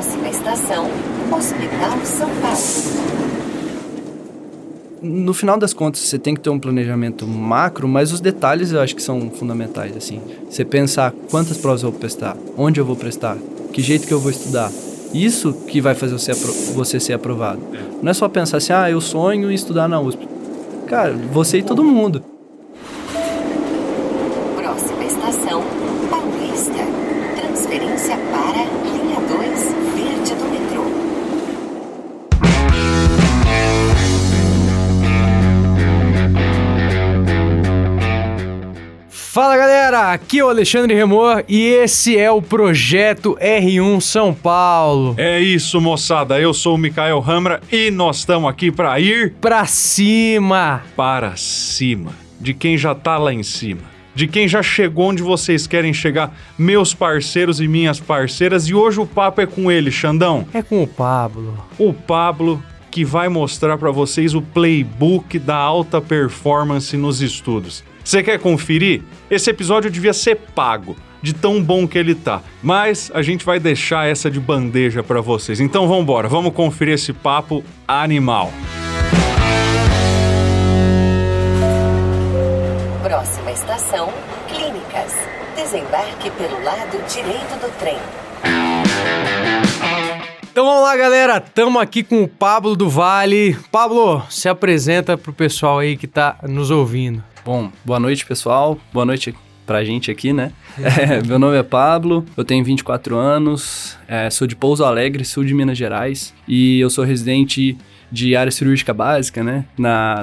Próxima estação, Hospital São Paulo. No final das contas, você tem que ter um planejamento macro, mas os detalhes eu acho que são fundamentais, assim. Você pensar quantas provas eu vou prestar, onde eu vou prestar, que jeito que eu vou estudar. Isso que vai fazer você ser aprovado. Não é só pensar assim, eu sonho em estudar na USP. Cara, você e todo mundo. Próxima estação, Paulista. Transferência para linha 2, verde do metrô. Fala galera, aqui é o Alexandre Remor e esse é o Projeto R1 São Paulo. É isso, moçada, eu sou o Mikael Hamra e nós estamos aqui para ir pra cima. Para cima, de quem já tá lá em cima, de quem já chegou onde vocês querem chegar, meus parceiros e minhas parceiras, e hoje o papo é com ele, Xandão. É com o Pablo. O Pablo que vai mostrar para vocês o playbook da alta performance nos estudos. Você quer conferir? Esse episódio devia ser pago, de tão bom que ele tá. Mas a gente vai deixar essa de bandeja pra vocês. Então vambora, vamos conferir esse papo animal. Próxima estação, Clínicas. Desembarque pelo lado direito do trem. Então vamos lá, galera. Tamo aqui com o Pablo do Vale. Pablo, se apresenta pro pessoal aí que tá nos ouvindo. Bom, boa noite, pessoal. Boa noite pra gente aqui, né? Meu nome é Pablo, eu tenho 24 anos, sou de Pouso Alegre, sul de Minas Gerais, e eu sou residente de área cirúrgica básica, né?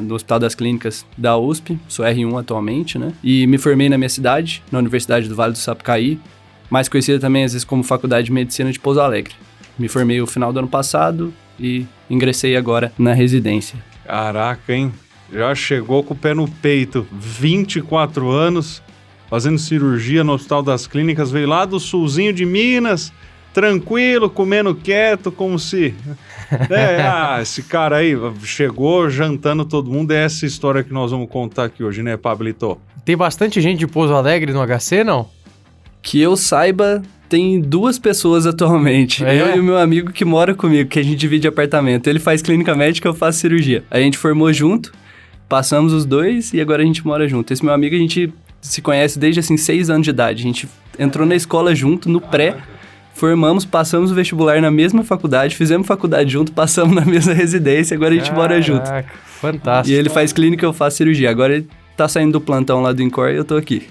No Hospital das Clínicas da USP, sou R1 atualmente, né? E me formei na minha cidade, na Universidade do Vale do Sapucaí, mais conhecida também às vezes como Faculdade de Medicina de Pouso Alegre. Me formei no final do ano passado e ingressei agora na residência. Caraca, hein? Já chegou com o pé no peito, 24 anos, fazendo cirurgia no Hospital das Clínicas, veio lá do sulzinho de Minas, tranquilo, comendo quieto, como se... esse cara aí chegou jantando todo mundo, é essa história que nós vamos contar aqui hoje, né, Pablito? Tem bastante gente de Pouso Alegre no HC, não? Que eu saiba, tem 2 pessoas atualmente. Eu e o meu amigo que mora comigo, que a gente divide apartamento. Ele faz clínica médica, eu faço cirurgia. A gente formou junto, passamos os 2 e agora a gente mora junto. Esse meu amigo, a gente se conhece desde, 6 anos de idade. A gente entrou na escola junto, no pré, formamos, passamos o vestibular na mesma faculdade, fizemos faculdade junto, passamos na mesma residência, agora a gente mora junto. Fantástico. E ele faz clínica, eu faço cirurgia. Agora ele tá saindo do plantão lá do INCOR e eu tô aqui.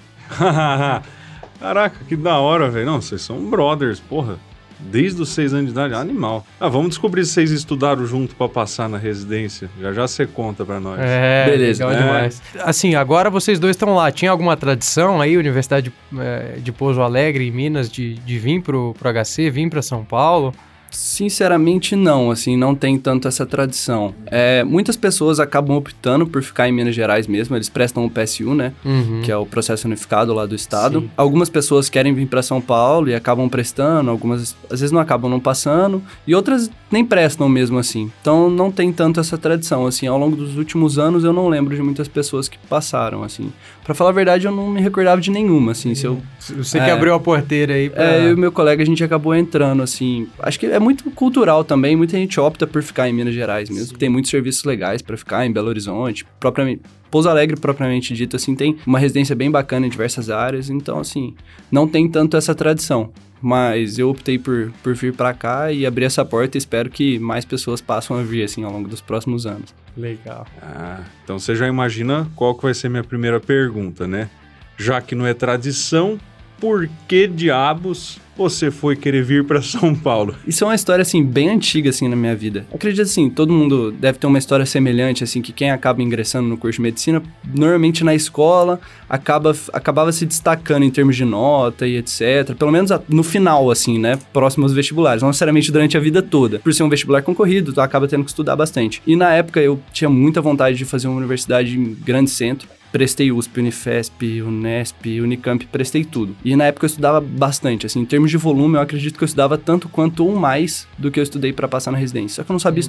Caraca, que da hora, velho. Não, vocês são brothers, porra. Desde os 6 anos de idade, animal. Vamos descobrir se vocês estudaram junto pra passar na residência. Já você conta pra nós. Beleza. Legal demais. Assim, agora vocês dois estão lá. Tinha alguma tradição aí, Universidade de Pouso Alegre, em Minas, de vir pro HC, vir pra São Paulo? Sinceramente, não, não tem tanto essa tradição. Muitas pessoas acabam optando por ficar em Minas Gerais mesmo, eles prestam o PSU, né? Que é o processo unificado lá do estado. Sim. Algumas pessoas querem vir para São Paulo e acabam prestando, algumas às vezes não acabam não passando, e outras nem prestam mesmo assim. Então não tem tanto essa tradição, ao longo dos últimos anos eu não lembro de muitas pessoas que passaram, Pra falar a verdade, eu não me recordava de nenhuma, Você que abriu a porteira aí pra... eu e meu colega, a gente acabou entrando, acho que é muito cultural também, muita gente opta por ficar em Minas Gerais mesmo. Tem muitos serviços legais pra ficar em Belo Horizonte, propriamente... Pouso Alegre, propriamente dito, tem uma residência bem bacana em diversas áreas, então, não tem tanto essa tradição. Mas eu optei por vir pra cá e abrir essa porta e espero que mais pessoas passem a vir, ao longo dos próximos anos. Legal. Então você já imagina qual que vai ser minha primeira pergunta, né? Já que não é tradição, por que diabos você foi querer vir para São Paulo? Isso é uma história, bem antiga, na minha vida. Eu acredito, todo mundo deve ter uma história semelhante, que quem acaba ingressando no curso de medicina, normalmente na escola, acabava se destacando em termos de nota e etc. Pelo menos no final, próximo aos vestibulares. Não necessariamente durante a vida toda. Por ser um vestibular concorrido, tu acaba tendo que estudar bastante. E na época, eu tinha muita vontade de fazer uma universidade em grande centro. Prestei USP, Unifesp, Unesp, Unicamp, prestei tudo. E na época eu estudava bastante, em termos de volume, eu acredito que eu estudava tanto quanto ou mais do que eu estudei para passar na residência. Só que eu não sabia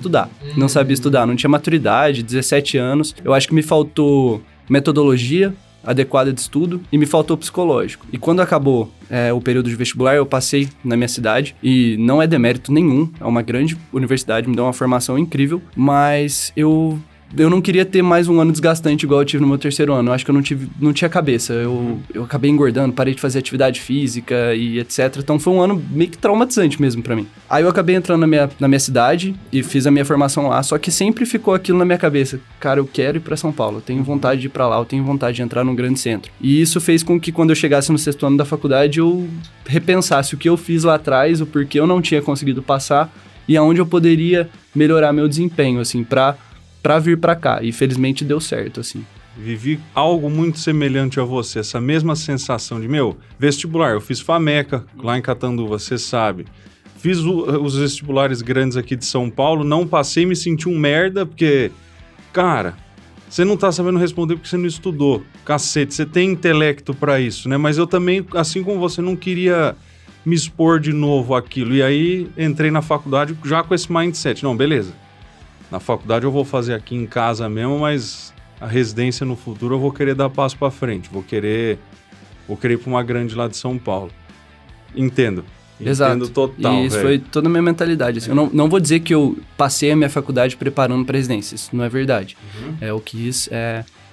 estudar. Não tinha maturidade, 17 anos. Eu acho que me faltou metodologia, adequada de estudo e me faltou psicológico. E quando acabou o período de vestibular, eu passei na minha cidade e não é demérito nenhum, é uma grande universidade, me deu uma formação incrível, mas eu não queria ter mais um ano desgastante igual eu tive no meu terceiro ano. Eu acho que eu não tinha cabeça. Eu acabei engordando, parei de fazer atividade física e etc. Então foi um ano meio que traumatizante mesmo pra mim. Aí eu acabei entrando na minha cidade e fiz a minha formação lá. Só que sempre ficou aquilo na minha cabeça. Cara, eu quero ir pra São Paulo. Eu tenho vontade de ir pra lá. Eu tenho vontade de entrar num grande centro. E isso fez com que quando eu chegasse no sexto ano da faculdade, eu repensasse o que eu fiz lá atrás, o porquê eu não tinha conseguido passar e aonde eu poderia melhorar meu desempenho, assim, pra vir pra cá, e felizmente deu certo, assim. Vivi algo muito semelhante a você, essa mesma sensação de, vestibular, eu fiz FAMECA, lá em Catanduva, você sabe. Fiz os vestibulares grandes aqui de São Paulo, não passei, me senti um merda, porque, cara, você não tá sabendo responder porque você não estudou. Cacete, você tem intelecto pra isso, né? Mas eu também, assim como você, não queria me expor de novo àquilo. E aí, entrei na faculdade já com esse mindset. Não, beleza. Na faculdade eu vou fazer aqui em casa mesmo, mas a residência no futuro eu vou querer dar passo pra frente. Vou querer ir pra uma grande lá de São Paulo. Entendo. Exato. Entendo total, E isso foi toda a minha mentalidade. Assim. Eu não vou dizer que eu passei a minha faculdade preparando pra residência. Isso não é verdade. Eu quis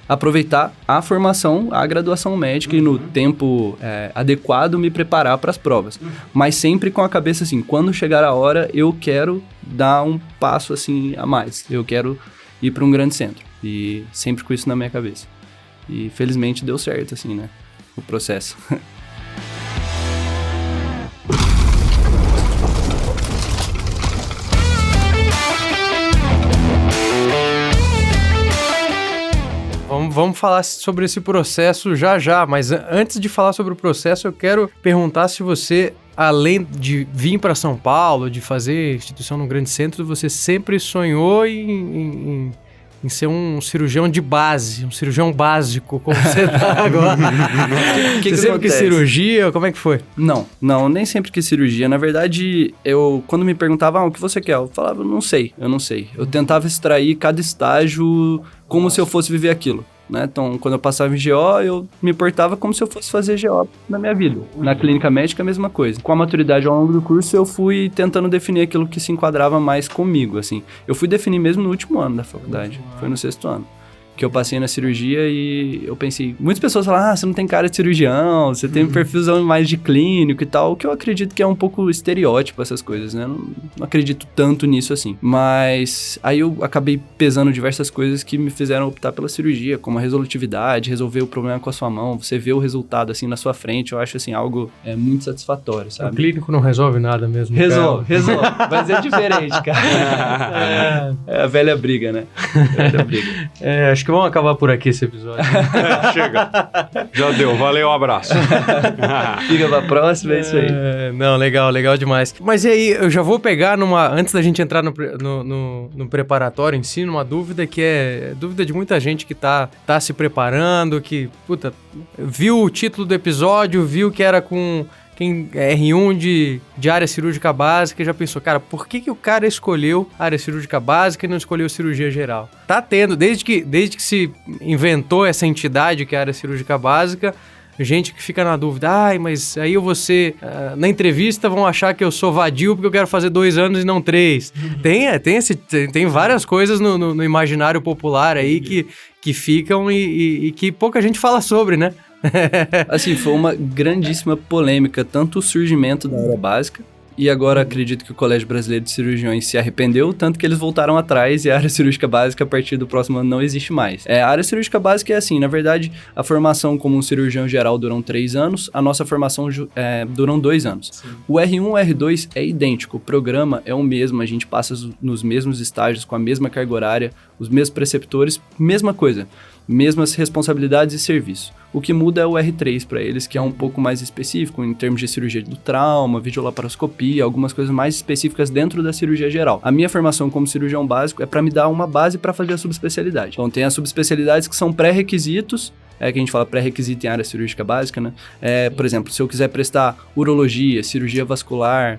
aproveitar a formação, a graduação médica e no tempo adequado me preparar para as provas. Mas sempre com a cabeça assim, quando chegar a hora, eu quero dar um passo assim a mais. Eu quero ir para um grande centro. E sempre com isso na minha cabeça. E felizmente deu certo, assim, né? O processo. Vamos falar sobre esse processo já, mas antes de falar sobre o processo, eu quero perguntar se você, além de vir para São Paulo, de fazer instituição num grande centro, você sempre sonhou em ser um cirurgião de base, um cirurgião básico, como você tá agora. Você sempre quis cirurgia? Como é que foi? Não, nem sempre quis cirurgia. Na verdade, quando me perguntavam o que você quer, eu falava, eu não sei. Eu tentava extrair cada estágio como se eu fosse viver aquilo. Né? Então, quando eu passava em GO, eu me portava como se eu fosse fazer GO na minha vida. Na clínica médica, a mesma coisa. Com a maturidade ao longo do curso, eu fui tentando definir aquilo que se enquadrava mais comigo, assim. Eu fui definir mesmo no último ano da faculdade. Foi no sexto ano. Que eu passei na cirurgia e eu pensei... Muitas pessoas falam, você não tem cara de cirurgião, você tem um perfilzão mais de clínico e tal, o que eu acredito que é um pouco estereótipo essas coisas, né? Não acredito tanto nisso assim. Mas aí eu acabei pesando diversas coisas que me fizeram optar pela cirurgia, como a resolutividade, resolver o problema com a sua mão, você vê o resultado assim na sua frente, eu acho assim algo muito satisfatório, sabe? O clínico não resolve nada mesmo. Resolve, mas é diferente, cara. É a velha briga, né? Acho que vamos acabar por aqui esse episódio. Chega. Já deu. Valeu, um abraço. Fica pra próxima, é isso aí. Não, legal demais. Mas e aí, eu já vou pegar antes da gente entrar no preparatório em si, numa dúvida que é dúvida de muita gente que tá se preparando, que, viu o título do episódio, viu que era com... Quem é R1 de área cirúrgica básica já pensou, cara, por que o cara escolheu área cirúrgica básica e não escolheu cirurgia geral? Tá tendo, desde que se inventou essa entidade que é a área cirúrgica básica, gente que fica na dúvida, mas aí eu vou ser... na entrevista vão achar que eu sou vadio porque eu quero fazer 2 anos e não 3. Tem várias coisas no imaginário popular aí que ficam e que pouca gente fala sobre, né? Assim, foi uma grandíssima polêmica, tanto o surgimento da área básica, e agora acredito que o Colégio Brasileiro de Cirurgiões se arrependeu, tanto que eles voltaram atrás e a área cirúrgica básica a partir do próximo ano não existe mais. A área cirúrgica básica é assim, na verdade, a formação como um cirurgião geral duram 3 anos, a nossa formação duram 2 anos. Sim. O R1 e o R2 é idêntico, o programa é o mesmo, a gente passa nos mesmos estágios, com a mesma carga horária, os mesmos preceptores, mesma coisa. Mesmas responsabilidades e serviço. O que muda é o R3 para eles, que é um pouco mais específico em termos de cirurgia do trauma, videolaparoscopia, algumas coisas mais específicas dentro da cirurgia geral. A minha formação como cirurgião básico é para me dar uma base para fazer a subespecialidade. Então tem as subespecialidades que são pré-requisitos, que a gente fala pré-requisito em área cirúrgica básica, né? Por exemplo, se eu quiser prestar urologia, cirurgia vascular,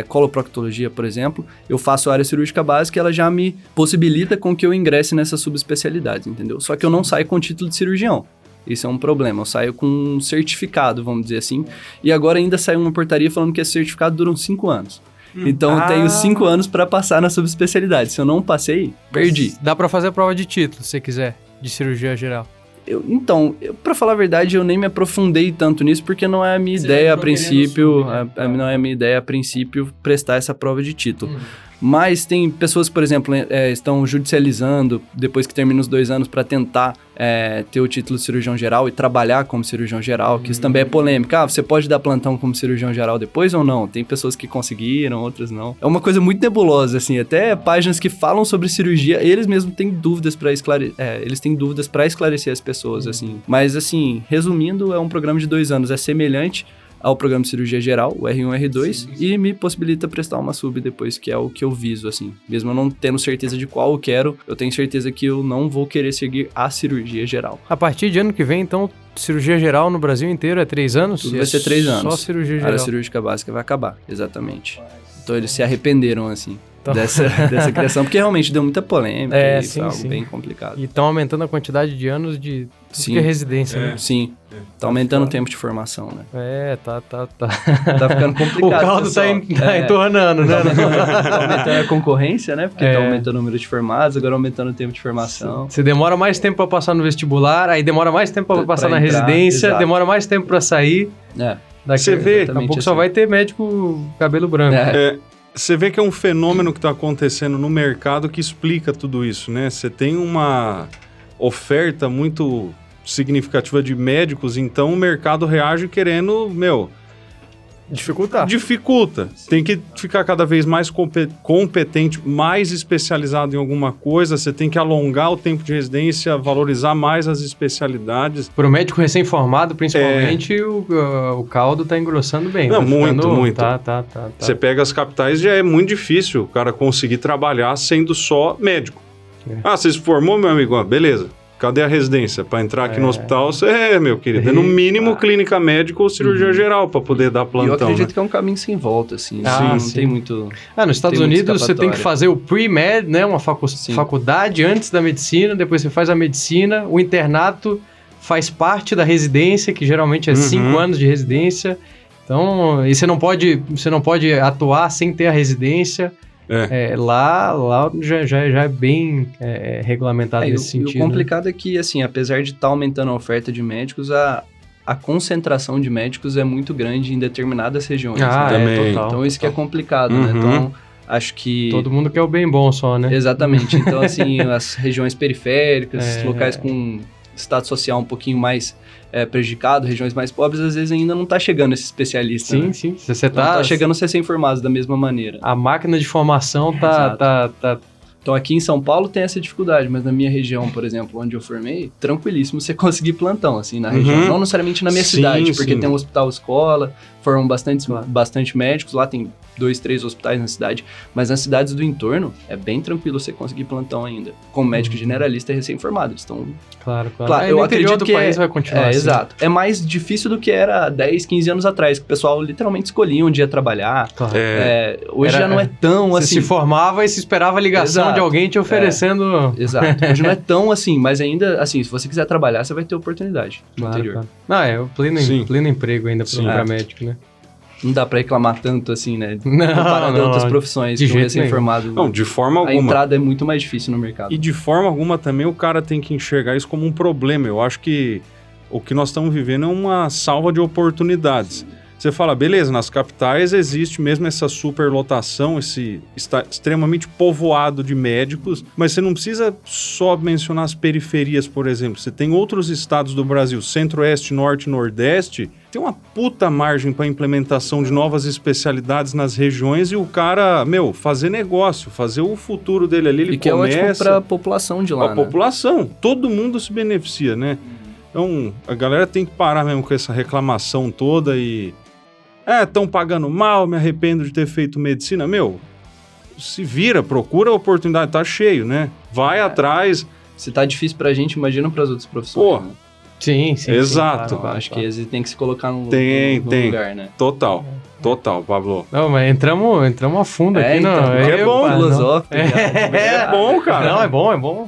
coloproctologia, por exemplo, eu faço a área cirúrgica básica e ela já me possibilita com que eu ingresse nessas subespecialidades, entendeu? Só que eu não saio com título de cirurgião. Isso é um problema. Eu saio com um certificado, vamos dizer assim. E agora ainda saiu uma portaria falando que esse certificado dura uns 5 anos. Então eu tenho 5 anos para passar na subespecialidade. Se eu não passei, perdi. Dá pra fazer a prova de título, se você quiser, de cirurgia geral. Pra falar a verdade, eu nem me aprofundei tanto nisso, porque não é a minha ideia a princípio, não é a minha ideia a princípio prestar essa prova de título. Mas tem pessoas que, por exemplo, estão judicializando depois que termina os 2 anos para tentar ter o título de cirurgião geral e trabalhar como cirurgião geral, que isso também é polêmica. Você pode dar plantão como cirurgião geral depois ou não? Tem pessoas que conseguiram, outras não. É uma coisa muito nebulosa, assim. Até páginas que falam sobre cirurgia, eles mesmos têm dúvidas para esclarecer as pessoas, assim. Mas, assim, resumindo, é um programa de 2 anos. É semelhante ao programa de cirurgia geral, o R1 e R2, e me possibilita prestar uma sub depois, que é o que eu viso, assim. Mesmo eu não tendo certeza de qual eu quero, eu tenho certeza que eu não vou querer seguir a cirurgia geral. A partir de ano que vem, então, cirurgia geral no Brasil inteiro é 3 anos? Tudo vai ser 3 anos. Só cirurgia geral. A área cirúrgica básica vai acabar, exatamente. Então eles se arrependeram, assim, dessa criação, porque realmente deu muita polêmica e foi algo bem complicado. E estão aumentando a quantidade de anos de residência, né? Sim. Tá aumentando o tempo de formação, né? Tá. Tá ficando complicado. O caldo tá entornando, né? Tá aumentando a concorrência, né? Porque tá aumentando o número de formados, agora aumentando o tempo de formação. Você demora mais tempo pra passar no vestibular, aí demora mais tempo pra passar na residência, exato. Demora mais tempo pra sair. Você vê, daqui a pouco só vai ter médico cabelo branco. Você vê que é um fenômeno que está acontecendo no mercado que explica tudo isso, né? Você tem uma oferta muito significativa de médicos, então o mercado reage querendo, dificulta. Tem que ficar cada vez mais competente, mais especializado em alguma coisa, você tem que alongar o tempo de residência, valorizar mais as especialidades. Para o médico recém-formado, principalmente, o caldo está engrossando bem. Não, muito. Tá. Você pega as capitais, já é muito difícil o cara conseguir trabalhar sendo só médico. Você se formou, meu amigo? Beleza. Cadê a residência? Para entrar aqui no hospital, meu querido, é no mínimo clínica médica ou cirurgia geral para poder dar plantão. Eu acredito que é um caminho sem volta, assim. Não tem muito... nos Estados Unidos você tem que fazer o pre-med, né? Uma faculdade antes da medicina, depois você faz a medicina, o internato faz parte da residência, que geralmente é 5 anos de residência. Então, e você não pode atuar sem ter a residência. Lá já é bem regulamentado nesse sentido. E o complicado é que, assim, apesar de estar aumentando a oferta de médicos, a concentração de médicos é muito grande em determinadas regiões. Total. Então isso que é complicado, né? Então, acho que... Todo mundo quer o bem bom só, né? Exatamente. Então, assim, as regiões periféricas, locais com status social um pouquinho mais prejudicado, regiões mais pobres, às vezes ainda não está chegando esse especialista. Sim, né? sim. Não tá chegando os recém-formados da mesma maneira. A máquina de formação tá... Então aqui em São Paulo tem essa dificuldade, mas na minha região, por exemplo, onde eu formei, tranquilíssimo você conseguir plantão, assim, na região. Não necessariamente na minha cidade, porque tem um hospital escola, formam bastante médicos, lá tem 2, 3 hospitais na cidade, mas nas cidades do entorno é bem tranquilo você conseguir plantão ainda, como médico generalista Claro. recém-formado. Então, eu acredito que país vai continuar assim. Exato. É mais difícil do que era 10, 15 anos atrás, que o pessoal literalmente escolhia um dia trabalhar. Claro. Hoje já não é tão assim. Você se formava e se esperava a ligação de alguém te oferecendo... Exato. Hoje não é tão assim, mas ainda, assim, se você quiser trabalhar, você vai ter oportunidade no interior. Claro. O pleno emprego ainda para médico, né? Não dá pra reclamar tanto assim, né? Não, comparado a outras profissões de que o recém-formado... Não, de forma alguma. A entrada é muito mais difícil no mercado. E de forma alguma também o cara tem que enxergar isso como um problema. Eu acho que o que nós estamos vivendo é uma salva de oportunidades. Você fala, beleza, nas capitais existe mesmo essa superlotação, está extremamente povoado de médicos, mas você não precisa só mencionar as periferias, por exemplo. Você tem outros estados do Brasil, Centro-Oeste, Norte e Nordeste, tem uma puta margem para implementação de novas especialidades nas regiões e o cara, fazer negócio, fazer o futuro dele ali, ele que começa... é ótimo para a população de lá, A população, todo mundo se beneficia, né? Então, a galera tem que parar mesmo com essa reclamação toda e... estão pagando mal, me arrependo de ter feito medicina. Se vira, procura a oportunidade, tá cheio, né? Vai atrás. Se tá difícil pra gente, imagina pras outras profissões. Pô, né? Sim, sim. Exato. Claro. Acho que eles têm que se colocar no Tem. lugar, né? Total, Pablo. Não, mas entramos a fundo aqui. Então, não, é bom, filosófico. É bom, cara. Não,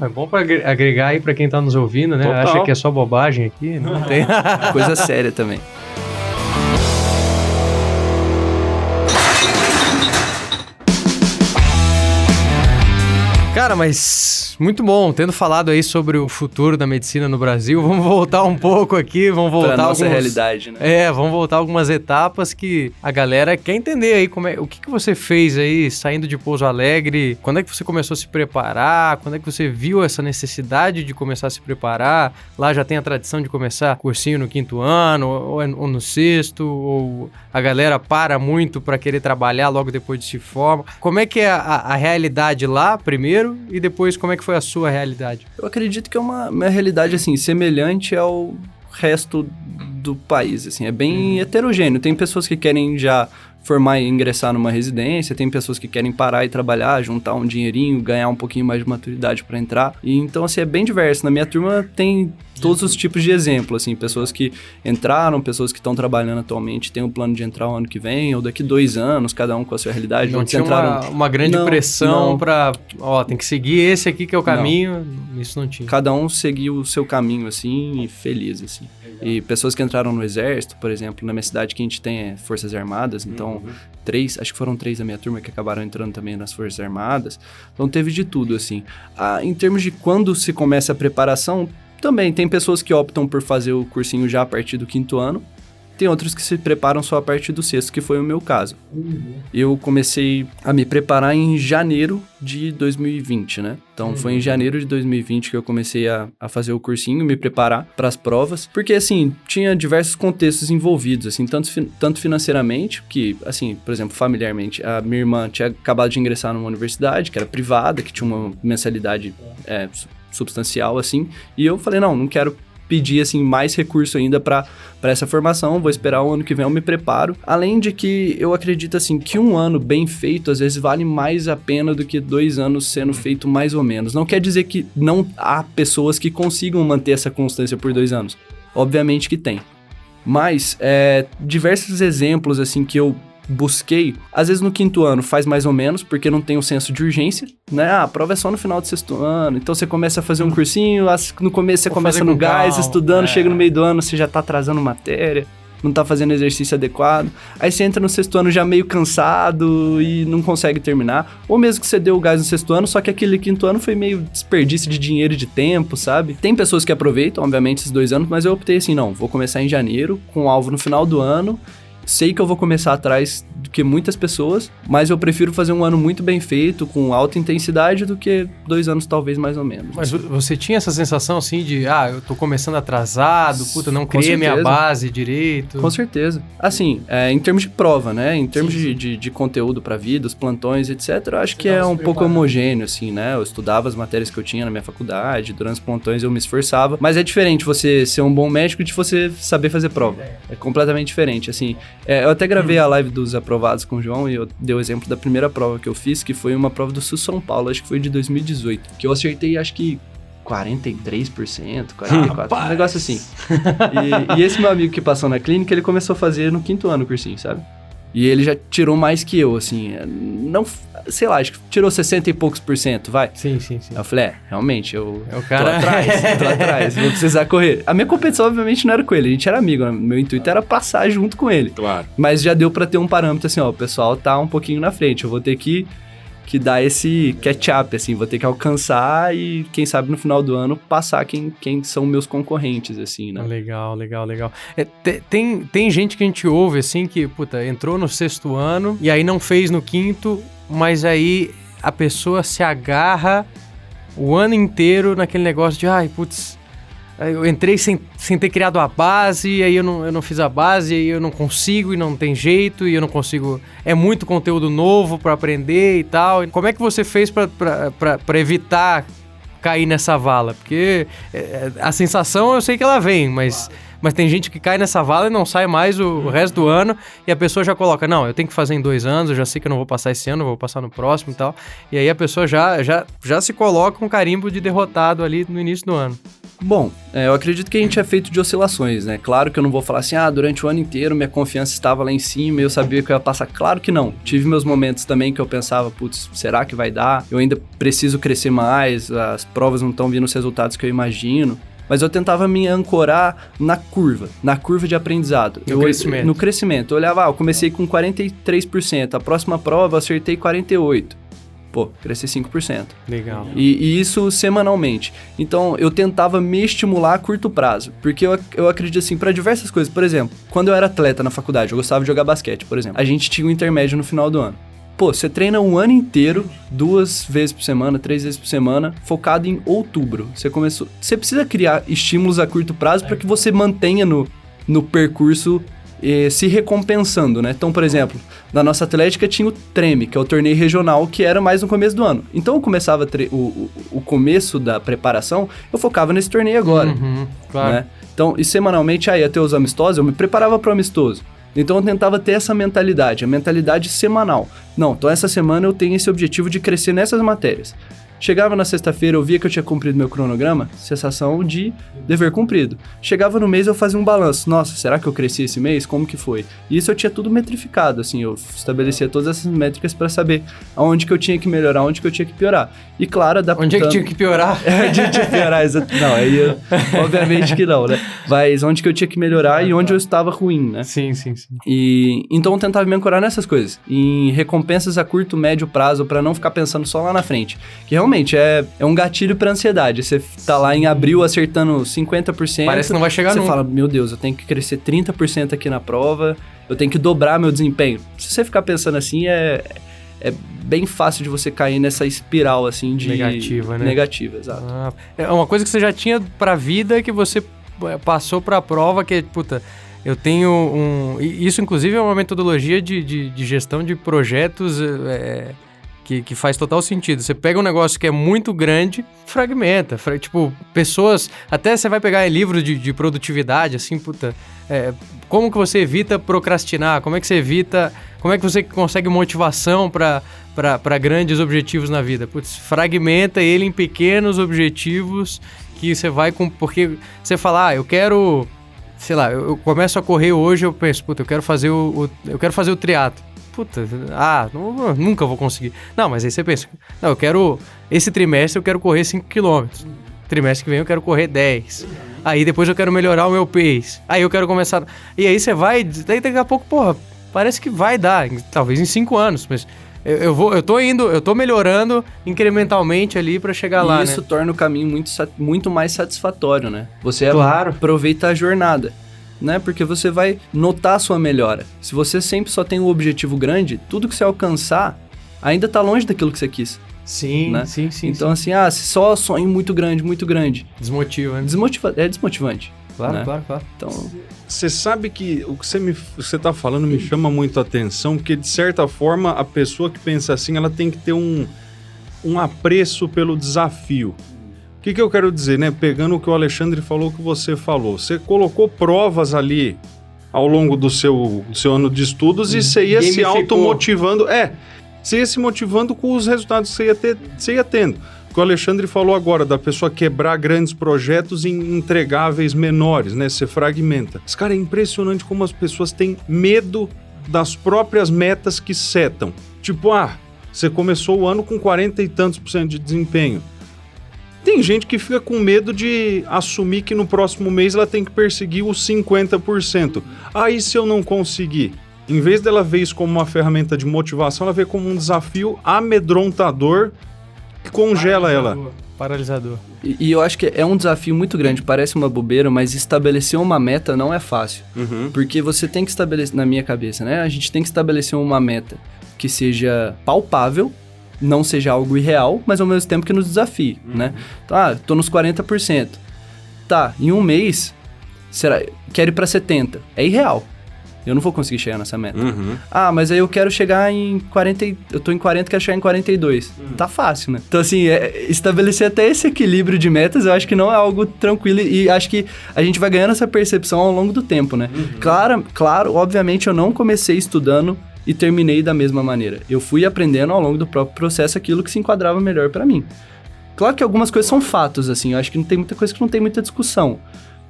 é bom pra agregar aí pra quem tá nos ouvindo, né? Total. Acha que é só bobagem aqui, não tem. Coisa séria também. Cara, mas muito bom, tendo falado aí sobre o futuro da medicina no Brasil, vamos voltar um pouco aqui, vamos voltar Pra nossa realidade, né? Vamos voltar algumas etapas que a galera quer entender aí o que você fez aí saindo de Pouso Alegre, quando é que você começou a se preparar, quando é que você viu essa necessidade de começar a se preparar, lá já tem a tradição de começar cursinho no 5º ano, ou no 6º, ou a galera para muito pra querer trabalhar logo depois de se forma. Como é que é a realidade lá, primeiro, e depois como é que foi a sua realidade? Eu acredito que é uma realidade, assim, semelhante ao resto do país, assim. É bem heterogêneo. Tem pessoas que querem já formar e ingressar numa residência, tem pessoas que querem parar e trabalhar, juntar um dinheirinho, ganhar um pouquinho mais de maturidade para entrar. E então, assim, é bem diverso. Na minha turma tem todos os tipos de exemplo, assim, pessoas que entraram, pessoas que estão trabalhando atualmente, têm um plano de entrar o ano que vem, ou daqui 2 anos, cada um com a sua realidade. Não tinha uma grande pressão pra, tem que seguir esse aqui que é o caminho, isso não tinha. Cada um seguiu o seu caminho, assim, e feliz, assim. E pessoas que entraram no exército, por exemplo, na minha cidade que a gente tem Forças Armadas, então acho que foram 3 da minha turma que acabaram entrando também nas Forças Armadas, então teve de tudo, assim. Em termos de quando se começa a preparação, também tem pessoas que optam por fazer o cursinho já a partir do 5º ano, tem outros que se preparam só a partir do 6º, que foi o meu caso. Eu comecei a me preparar em janeiro de 2020, né? Então, foi em janeiro de 2020 que eu comecei a fazer o cursinho, me preparar para as provas, porque, assim, tinha diversos contextos envolvidos, assim, tanto financeiramente, que, assim, por exemplo, familiarmente, a minha irmã tinha acabado de ingressar numa universidade, que era privada, que tinha uma mensalidade substancial, assim, e eu falei, não quero pedir, assim, mais recurso ainda para essa formação, vou esperar o ano que vem, eu me preparo. Além de que eu acredito, assim, que um ano bem feito, às vezes, vale mais a pena do que 2 anos sendo feito mais ou menos. Não quer dizer que não há pessoas que consigam manter essa constância por 2 anos. Obviamente que tem. Mas, diversos exemplos, assim, que eu busquei, às vezes no 5º ano faz mais ou menos, porque não tem o senso de urgência, né? A prova é só no final do 6º ano, então você começa a fazer um cursinho, no começo você começa no gás, estudando, chega no meio do ano, você já tá atrasando matéria, não tá fazendo exercício adequado, aí você entra no 6º ano já meio cansado e não consegue terminar, ou mesmo que você deu o gás no 6º ano, só que aquele 5º ano foi meio desperdício de dinheiro e de tempo, sabe? Tem pessoas que aproveitam, obviamente, esses 2 anos, mas eu optei assim, não, vou começar em janeiro, com alvo no final do ano. Sei que eu vou começar atrás do que muitas pessoas, mas eu prefiro fazer um ano muito bem feito, com alta intensidade, do que 2 anos talvez mais ou menos. Mas você tinha essa sensação assim de, eu tô começando atrasado, não criei minha base direito? Com certeza. Assim, em termos de prova, né? Em termos de conteúdo pra vida, os plantões, etc., eu acho que é um pouco homogêneo, assim, né? Eu estudava as matérias que eu tinha na minha faculdade, durante os plantões eu me esforçava, mas é diferente você ser um bom médico de você saber fazer prova. É completamente diferente, assim. Eu até gravei a live dos aprovados com o João e eu dei o exemplo da primeira prova que eu fiz, que foi uma prova do Sul São Paulo, acho que foi de 2018, que eu acertei, acho que 43%, 44%, um negócio assim. E esse meu amigo que passou na clínica, ele começou a fazer no 5º ano o cursinho, sabe? E ele já tirou mais que eu, assim, não, sei lá, acho que tirou 60 e poucos %, vai? Sim. Eu falei, realmente, eu cara... tô atrás, vou precisar correr. A minha competição, obviamente, não era com ele, a gente era amigo, né? Meu intuito era passar junto com ele. Claro. Mas já deu pra ter um parâmetro, assim, o pessoal tá um pouquinho na frente, eu vou ter que dar esse catch-up, assim, vou ter que alcançar e, quem sabe, no final do ano, passar quem são meus concorrentes, assim, né? Legal. Tem gente que a gente ouve, assim, que, entrou no 6º ano e aí não fez no 5º, mas aí a pessoa se agarra o ano inteiro naquele negócio de, eu entrei sem ter criado a base, e aí eu não fiz a base, e aí eu não consigo, e não tem jeito, e eu não consigo... É muito conteúdo novo pra aprender e tal. Como é que você fez pra evitar cair nessa vala? Porque a sensação eu sei que ela vem, mas Mas tem gente que cai nessa vala e não sai mais o resto do ano, e a pessoa já coloca, não, eu tenho que fazer em 2 anos, eu já sei que eu não vou passar esse ano, eu vou passar no próximo e tal. E aí a pessoa já se coloca um carimbo de derrotado ali no início do ano. Bom, eu acredito que a gente é feito de oscilações, né? Claro que eu não vou falar assim, durante o ano inteiro minha confiança estava lá em cima e eu sabia que eu ia passar. Claro que não. Tive meus momentos também que eu pensava, putz, será que vai dar? Eu ainda preciso crescer mais, as provas não estão vindo os resultados que eu imagino. Mas eu tentava me ancorar na curva de aprendizado. No crescimento. Eu olhava, eu comecei com 43%, a próxima prova eu acertei 48%. Pô, cresci 5%. Legal. E isso semanalmente. Então, eu tentava me estimular a curto prazo. Porque eu acredito assim, para diversas coisas. Por exemplo, quando eu era atleta na faculdade, eu gostava de jogar basquete, por exemplo. A gente tinha um intermédio no final do ano. Pô, você treina um ano inteiro, 2 vezes por semana, 3 vezes por semana, focado em outubro. Você precisa criar estímulos a curto prazo para que você mantenha no percurso se recompensando, né? Então, por exemplo, na nossa atlética tinha o Treme, que é o torneio regional, que era mais no começo do ano. Então, eu começava o começo da preparação, eu focava nesse torneio agora. Claro. Né? Então, e semanalmente, ia ter os amistosos, eu me preparava para o amistoso. Então, eu tentava ter essa mentalidade, a mentalidade semanal. Não, então essa semana eu tenho esse objetivo de crescer nessas matérias. Chegava na sexta-feira, eu via que eu tinha cumprido meu cronograma, sensação de dever cumprido. Chegava no mês, eu fazia um balanço. Nossa, será que eu cresci esse mês? Como que foi? E isso eu tinha tudo metrificado, assim, eu estabelecia todas essas métricas para saber aonde que eu tinha que melhorar, onde que eu tinha que piorar. E claro, adaptando... Onde é que tinha que piorar? De piorar, não, aí obviamente que não, né? Mas onde que eu tinha que melhorar e onde eu estava ruim, né? Sim. E então eu tentava me ancorar nessas coisas, em recompensas a curto, médio prazo, para não ficar pensando só lá na frente. Que realmente é um gatilho pra ansiedade. Você tá lá em abril acertando 50%. Parece que não vai chegar nunca. Você fala, meu Deus, eu tenho que crescer 30% aqui na prova, eu tenho que dobrar meu desempenho. Se você ficar pensando assim, é bem fácil de você cair nessa espiral, assim, de... Negativa, né? Negativa, exato. É uma coisa que você já tinha pra vida, que você passou pra prova, que é, puta... Eu tenho isso, inclusive, é uma metodologia de gestão de projetos... Que faz total sentido. Você pega um negócio que é muito grande, fragmenta. Tipo, pessoas... Até você vai pegar livros de produtividade, assim, puta... como que você evita procrastinar? Como é que você consegue motivação para grandes objetivos na vida? Putz, fragmenta ele em pequenos objetivos que você vai... Porque você fala, eu quero... Sei lá, eu começo a correr hoje, eu penso, puta, eu quero fazer o triatlo. Puta, nunca vou conseguir. Não, mas aí você pensa, esse trimestre eu quero correr 5 km. Trimestre que vem eu quero correr 10. Aí depois eu quero melhorar o meu pace. Aí eu quero começar... E aí você vai, daí daqui a pouco, parece que vai dar, talvez em 5 anos, mas eu tô melhorando incrementalmente ali pra chegar lá, né? E isso torna o caminho muito mais satisfatório, né? Você claro. Aproveita a jornada. Né? Porque você vai notar a sua melhora. Se você sempre só tem um objetivo grande, tudo que você alcançar ainda tá longe daquilo que você quis. Sim, né? sim. Então, assim, se só sonho muito grande... Desmotiva, né? É desmotivante. Claro, né? claro. Então... Você sabe que o que você tá falando me chama muito a atenção, porque, de certa forma, a pessoa que pensa assim, ela tem que ter um apreço pelo desafio. O que eu quero dizer, né? Pegando o que o Alexandre falou, que você falou. Você colocou provas ali ao longo do seu ano de estudos e você ia se automotivando. Você ia se motivando com os resultados que você ia tendo. O que o Alexandre falou agora, da pessoa quebrar grandes projetos em entregáveis menores, né? Você fragmenta. Mas, cara, é impressionante como as pessoas têm medo das próprias metas que setam. Tipo, você começou o ano com 40 e tantos % de desempenho. Tem gente que fica com medo de assumir que no próximo mês ela tem que perseguir os 50%. Aí, se eu não conseguir, em vez dela ver isso como uma ferramenta de motivação, ela vê como um desafio amedrontador que congela ela. Paralisador. E eu acho que é um desafio muito grande, parece uma bobeira, mas estabelecer uma meta não é fácil. Porque você tem que estabelecer, na minha cabeça, né? A gente tem que estabelecer uma meta que seja palpável, não seja algo irreal, mas ao mesmo tempo que nos desafie, né? Então, tô nos 40%. Tá, em um mês, quero ir pra 70%. É irreal. Eu não vou conseguir chegar nessa meta. Uhum. Ah, mas aí eu quero chegar em 40... Eu tô em 40, quero chegar em 42. Tá fácil, né? Então, assim, estabelecer até esse equilíbrio de metas, eu acho que não é algo tranquilo. E acho que a gente vai ganhando essa percepção ao longo do tempo, né? Claro, obviamente, eu não comecei estudando e terminei da mesma maneira. Eu fui aprendendo ao longo do próprio processo aquilo que se enquadrava melhor pra mim. Claro que algumas coisas são fatos, assim. Eu acho que não tem muita coisa que não tem muita discussão.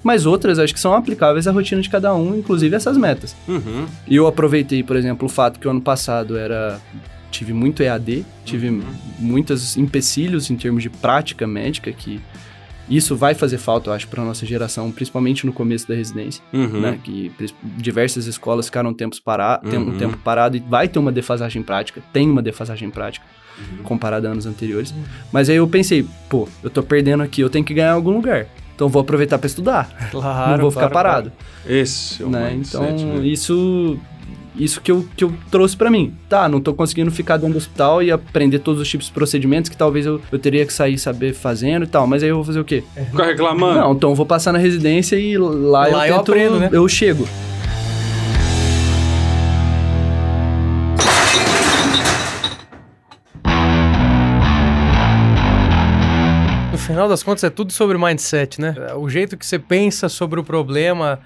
Mas outras, acho que são aplicáveis à rotina de cada um, inclusive essas metas. Uhum. E eu aproveitei, por exemplo, o fato que o ano passado tive muito EAD, tive muitos empecilhos em termos de prática médica, que isso vai fazer falta, eu acho, para nossa geração, principalmente no começo da residência, né? Que diversas escolas ficaram um tempo parado e vai ter uma defasagem prática, tem uma defasagem prática, comparada a anos anteriores. Mas aí eu pensei, pô, eu tô perdendo aqui, eu tenho que ganhar em algum lugar. Então vou aproveitar para estudar. Claro, não vou ficar parado. Esse é o mindset, Então, né? isso que eu trouxe pra mim. Tá, não tô conseguindo ficar dentro do hospital e aprender todos os tipos de procedimentos que talvez eu teria que sair saber fazendo e tal. Mas aí eu vou fazer o quê? Ficar reclamando? Não, então eu vou passar na residência e lá eu tento, aprendo, né? Eu chego. No final das contas, é tudo sobre mindset, né? O jeito que você pensa sobre o problema,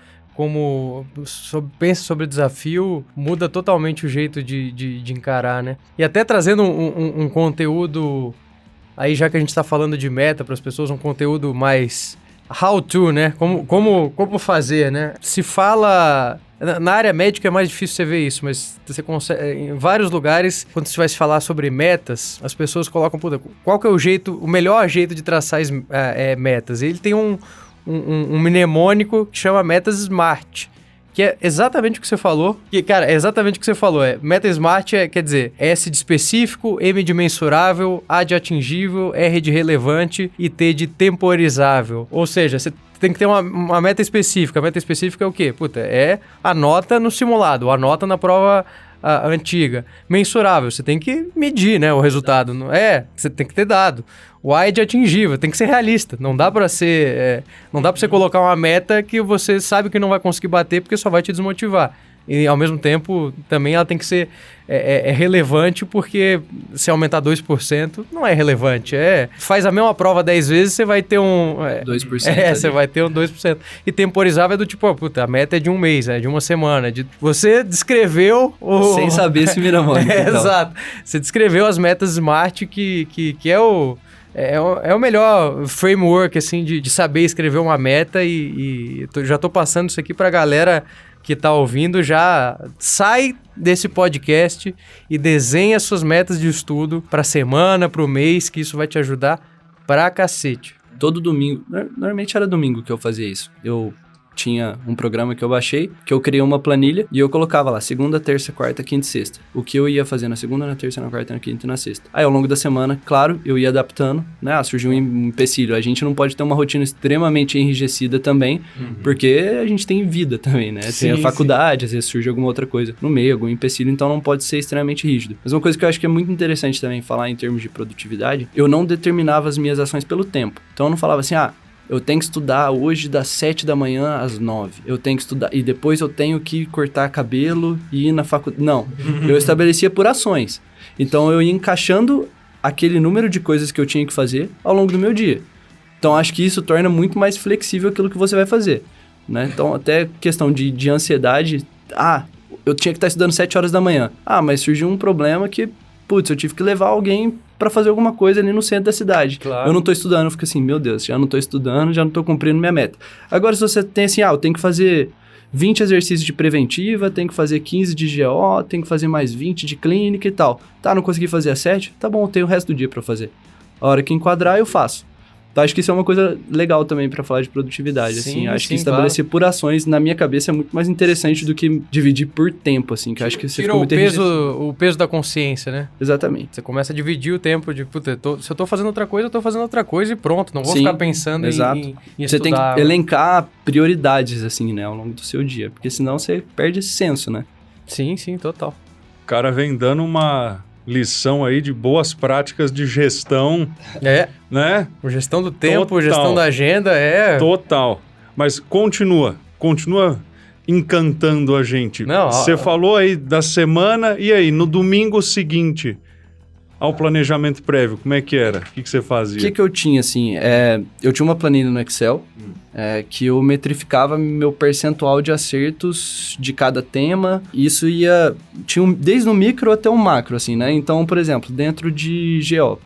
pensa sobre o desafio, muda totalmente o jeito de encarar, né? E até trazendo um conteúdo, aí já que a gente tá falando de meta para as pessoas, um conteúdo mais how to, né? Como fazer, né? Se fala... Na área médica é mais difícil você ver isso, mas você consegue, em vários lugares, quando você vai se falar sobre metas, as pessoas colocam, puta, qual que é o melhor jeito de traçar metas? Ele tem um mnemônico que chama metas SMART, que é exatamente o que você falou. Que, cara, é exatamente o que você falou. Meta SMART quer dizer, S de específico, M de mensurável, A de atingível, R de relevante e T de temporizável. Ou seja, você tem que ter uma meta específica. A meta específica é o quê? Puta, é a nota no simulado, a nota na prova antiga. Mensurável, você tem que medir, né, o resultado. Você tem que ter dado. O A é de atingível, tem que ser realista. Não dá pra você colocar uma meta que você sabe que não vai conseguir bater porque só vai te desmotivar. E, ao mesmo tempo, também ela tem que ser relevante, porque se aumentar 2%, não é relevante. Faz a mesma prova 10 vezes, você vai ter 2%. Você vai ter 2%. E temporizável é do tipo, puta, a meta é de um mês, de uma semana. Você descreveu Sem saber se vira mão. Exato. Você descreveu as metas SMART, que é o melhor framework, assim, de saber escrever uma meta e já tô passando isso aqui pra galera que tá ouvindo, já sai desse podcast e desenha suas metas de estudo pra semana, pro mês, que isso vai te ajudar pra cacete. Todo domingo, normalmente era domingo que eu fazia isso. Eu tinha um programa que eu baixei, que eu criei uma planilha e eu colocava lá segunda, terça, quarta, quinta e sexta. O que eu ia fazer na segunda, na terça, na quarta, na quinta e na sexta. Aí ao longo da semana, claro, eu ia adaptando, né? Surgiu um empecilho. A gente não pode ter uma rotina extremamente enrijecida também, porque a gente tem vida também, né? Tem a faculdade, às vezes surge alguma outra coisa no meio, algum empecilho, então não pode ser extremamente rígido. Mas uma coisa que eu acho que é muito interessante também falar em termos de produtividade, eu não determinava as minhas ações pelo tempo. Então eu não falava assim, eu tenho que estudar hoje das 7 da manhã às 9. Eu tenho que estudar... E depois eu tenho que cortar cabelo e ir na faculdade... Não. Eu estabelecia por ações. Então eu ia encaixando aquele número de coisas que eu tinha que fazer ao longo do meu dia. Então acho que isso torna muito mais flexível aquilo que você vai fazer, né? Então até questão de ansiedade... eu tinha que estar estudando 7 horas da manhã. Mas surgiu um problema que... Putz, eu tive que levar alguém pra fazer alguma coisa ali no centro da cidade. Claro. Eu não tô estudando, eu fico assim, meu Deus, já não tô estudando, já não tô cumprindo minha meta. Agora, se você tem assim, eu tenho que fazer 20 exercícios de preventiva, tenho que fazer 15 de GO, tenho que fazer mais 20 de clínica e tal. Tá, não consegui fazer as 7? Tá bom, eu tenho o resto do dia pra fazer. A hora que enquadrar, eu faço. Então, acho que isso é uma coisa legal também pra falar de produtividade, assim. Acho que estabelecer por ações, na minha cabeça, é muito mais interessante do que dividir por tempo, assim, que eu acho que você tira o peso da consciência, né? Exatamente. Você começa a dividir o tempo de, puta, se eu tô fazendo outra coisa, eu tô fazendo outra coisa e pronto. Não vou ficar pensando em estudar. Você tem que elencar prioridades, assim, né, ao longo do seu dia, porque senão você perde esse senso, né? Sim, total. O cara vem dando uma lição aí de boas práticas de gestão, né? Gestão do tempo, Total. Gestão da agenda, Total. Mas continua encantando a gente. Não, Você falou aí da semana, e aí, no domingo seguinte ao planejamento prévio, como é que era? O que você fazia? O que eu tinha, assim? Eu tinha uma planilha no Excel que eu metrificava meu percentual de acertos de cada tema. E isso tinha desde o micro até o macro, assim, né? Então, por exemplo, dentro de GO,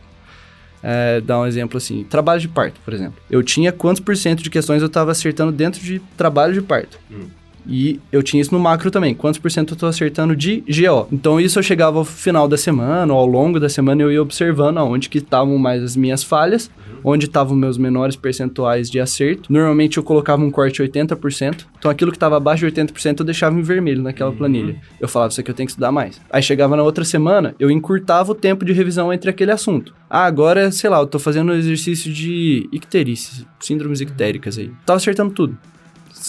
dar um exemplo assim, trabalho de parto, por exemplo. Eu tinha quantos % de questões eu estava acertando dentro de trabalho de parto. E eu tinha isso no macro também, quantos % eu tô acertando de GO. Então isso eu chegava ao final da semana, ou ao longo da semana eu ia observando aonde que estavam mais as minhas falhas, onde estavam meus menores percentuais de acerto. Normalmente eu colocava um corte 80%, então aquilo que estava abaixo de 80% eu deixava em vermelho naquela planilha. Eu falava, isso aqui eu tenho que estudar mais. Aí chegava na outra semana, eu encurtava o tempo de revisão entre aquele assunto. Agora, sei lá, eu tô fazendo um exercício de icterícia, síndromes ictéricas aí. Tava acertando tudo.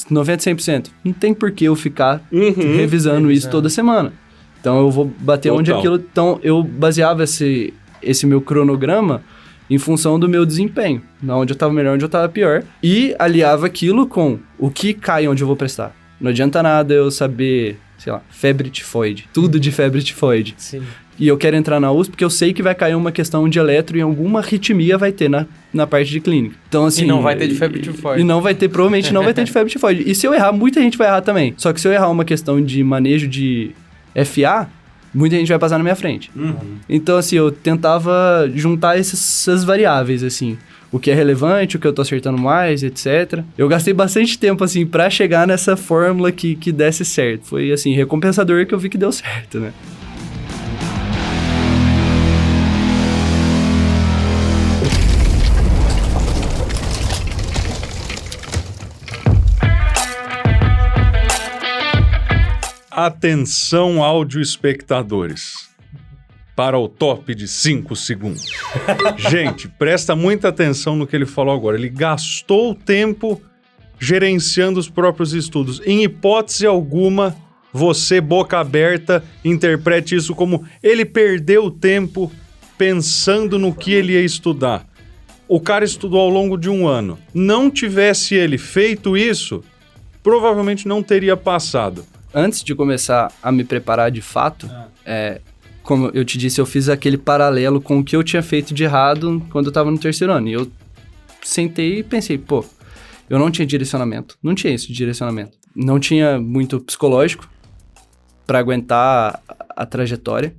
90%, 100%. Não tem por que eu ficar revisando isso toda semana. Então eu vou bater onde aquilo... Então eu baseava esse meu cronograma em função do meu desempenho. Onde eu tava melhor, onde eu tava pior. E aliava aquilo com o que cai onde eu vou prestar. Não adianta nada eu saber, sei lá, febre tifoide. Tudo de febre tifoide. Sim. E eu quero entrar na USP porque eu sei que vai cair uma questão de eletro e alguma arritmia vai ter na parte de clínica. Então, assim... E não vai ter de febre tifoide. E não vai ter, provavelmente não vai ter de febre tifoide. E se eu errar, muita gente vai errar também. Só que se eu errar uma questão de manejo de FA, muita gente vai passar na minha frente. Então, assim, eu tentava juntar essas variáveis, assim. O que é relevante, o que eu tô acertando mais, etc. Eu gastei bastante tempo, assim, pra chegar nessa fórmula que desse certo. Foi, assim, recompensador que eu vi que deu certo, né? Atenção, áudio espectadores, para o top de 5 segundos. Gente, presta muita atenção no que ele falou agora. Ele gastou tempo gerenciando os próprios estudos. Em hipótese alguma, você, boca aberta, interprete isso como ele perdeu tempo pensando no que ele ia estudar. O cara estudou ao longo de 1 ano. Não tivesse ele feito isso, provavelmente não teria passado. Antes de começar a me preparar de fato, como eu te disse, eu fiz aquele paralelo com o que eu tinha feito de errado quando eu estava no 3º ano. E eu sentei e pensei, pô, eu não tinha direcionamento. Não tinha isso de direcionamento. Não tinha muito psicológico para aguentar a trajetória.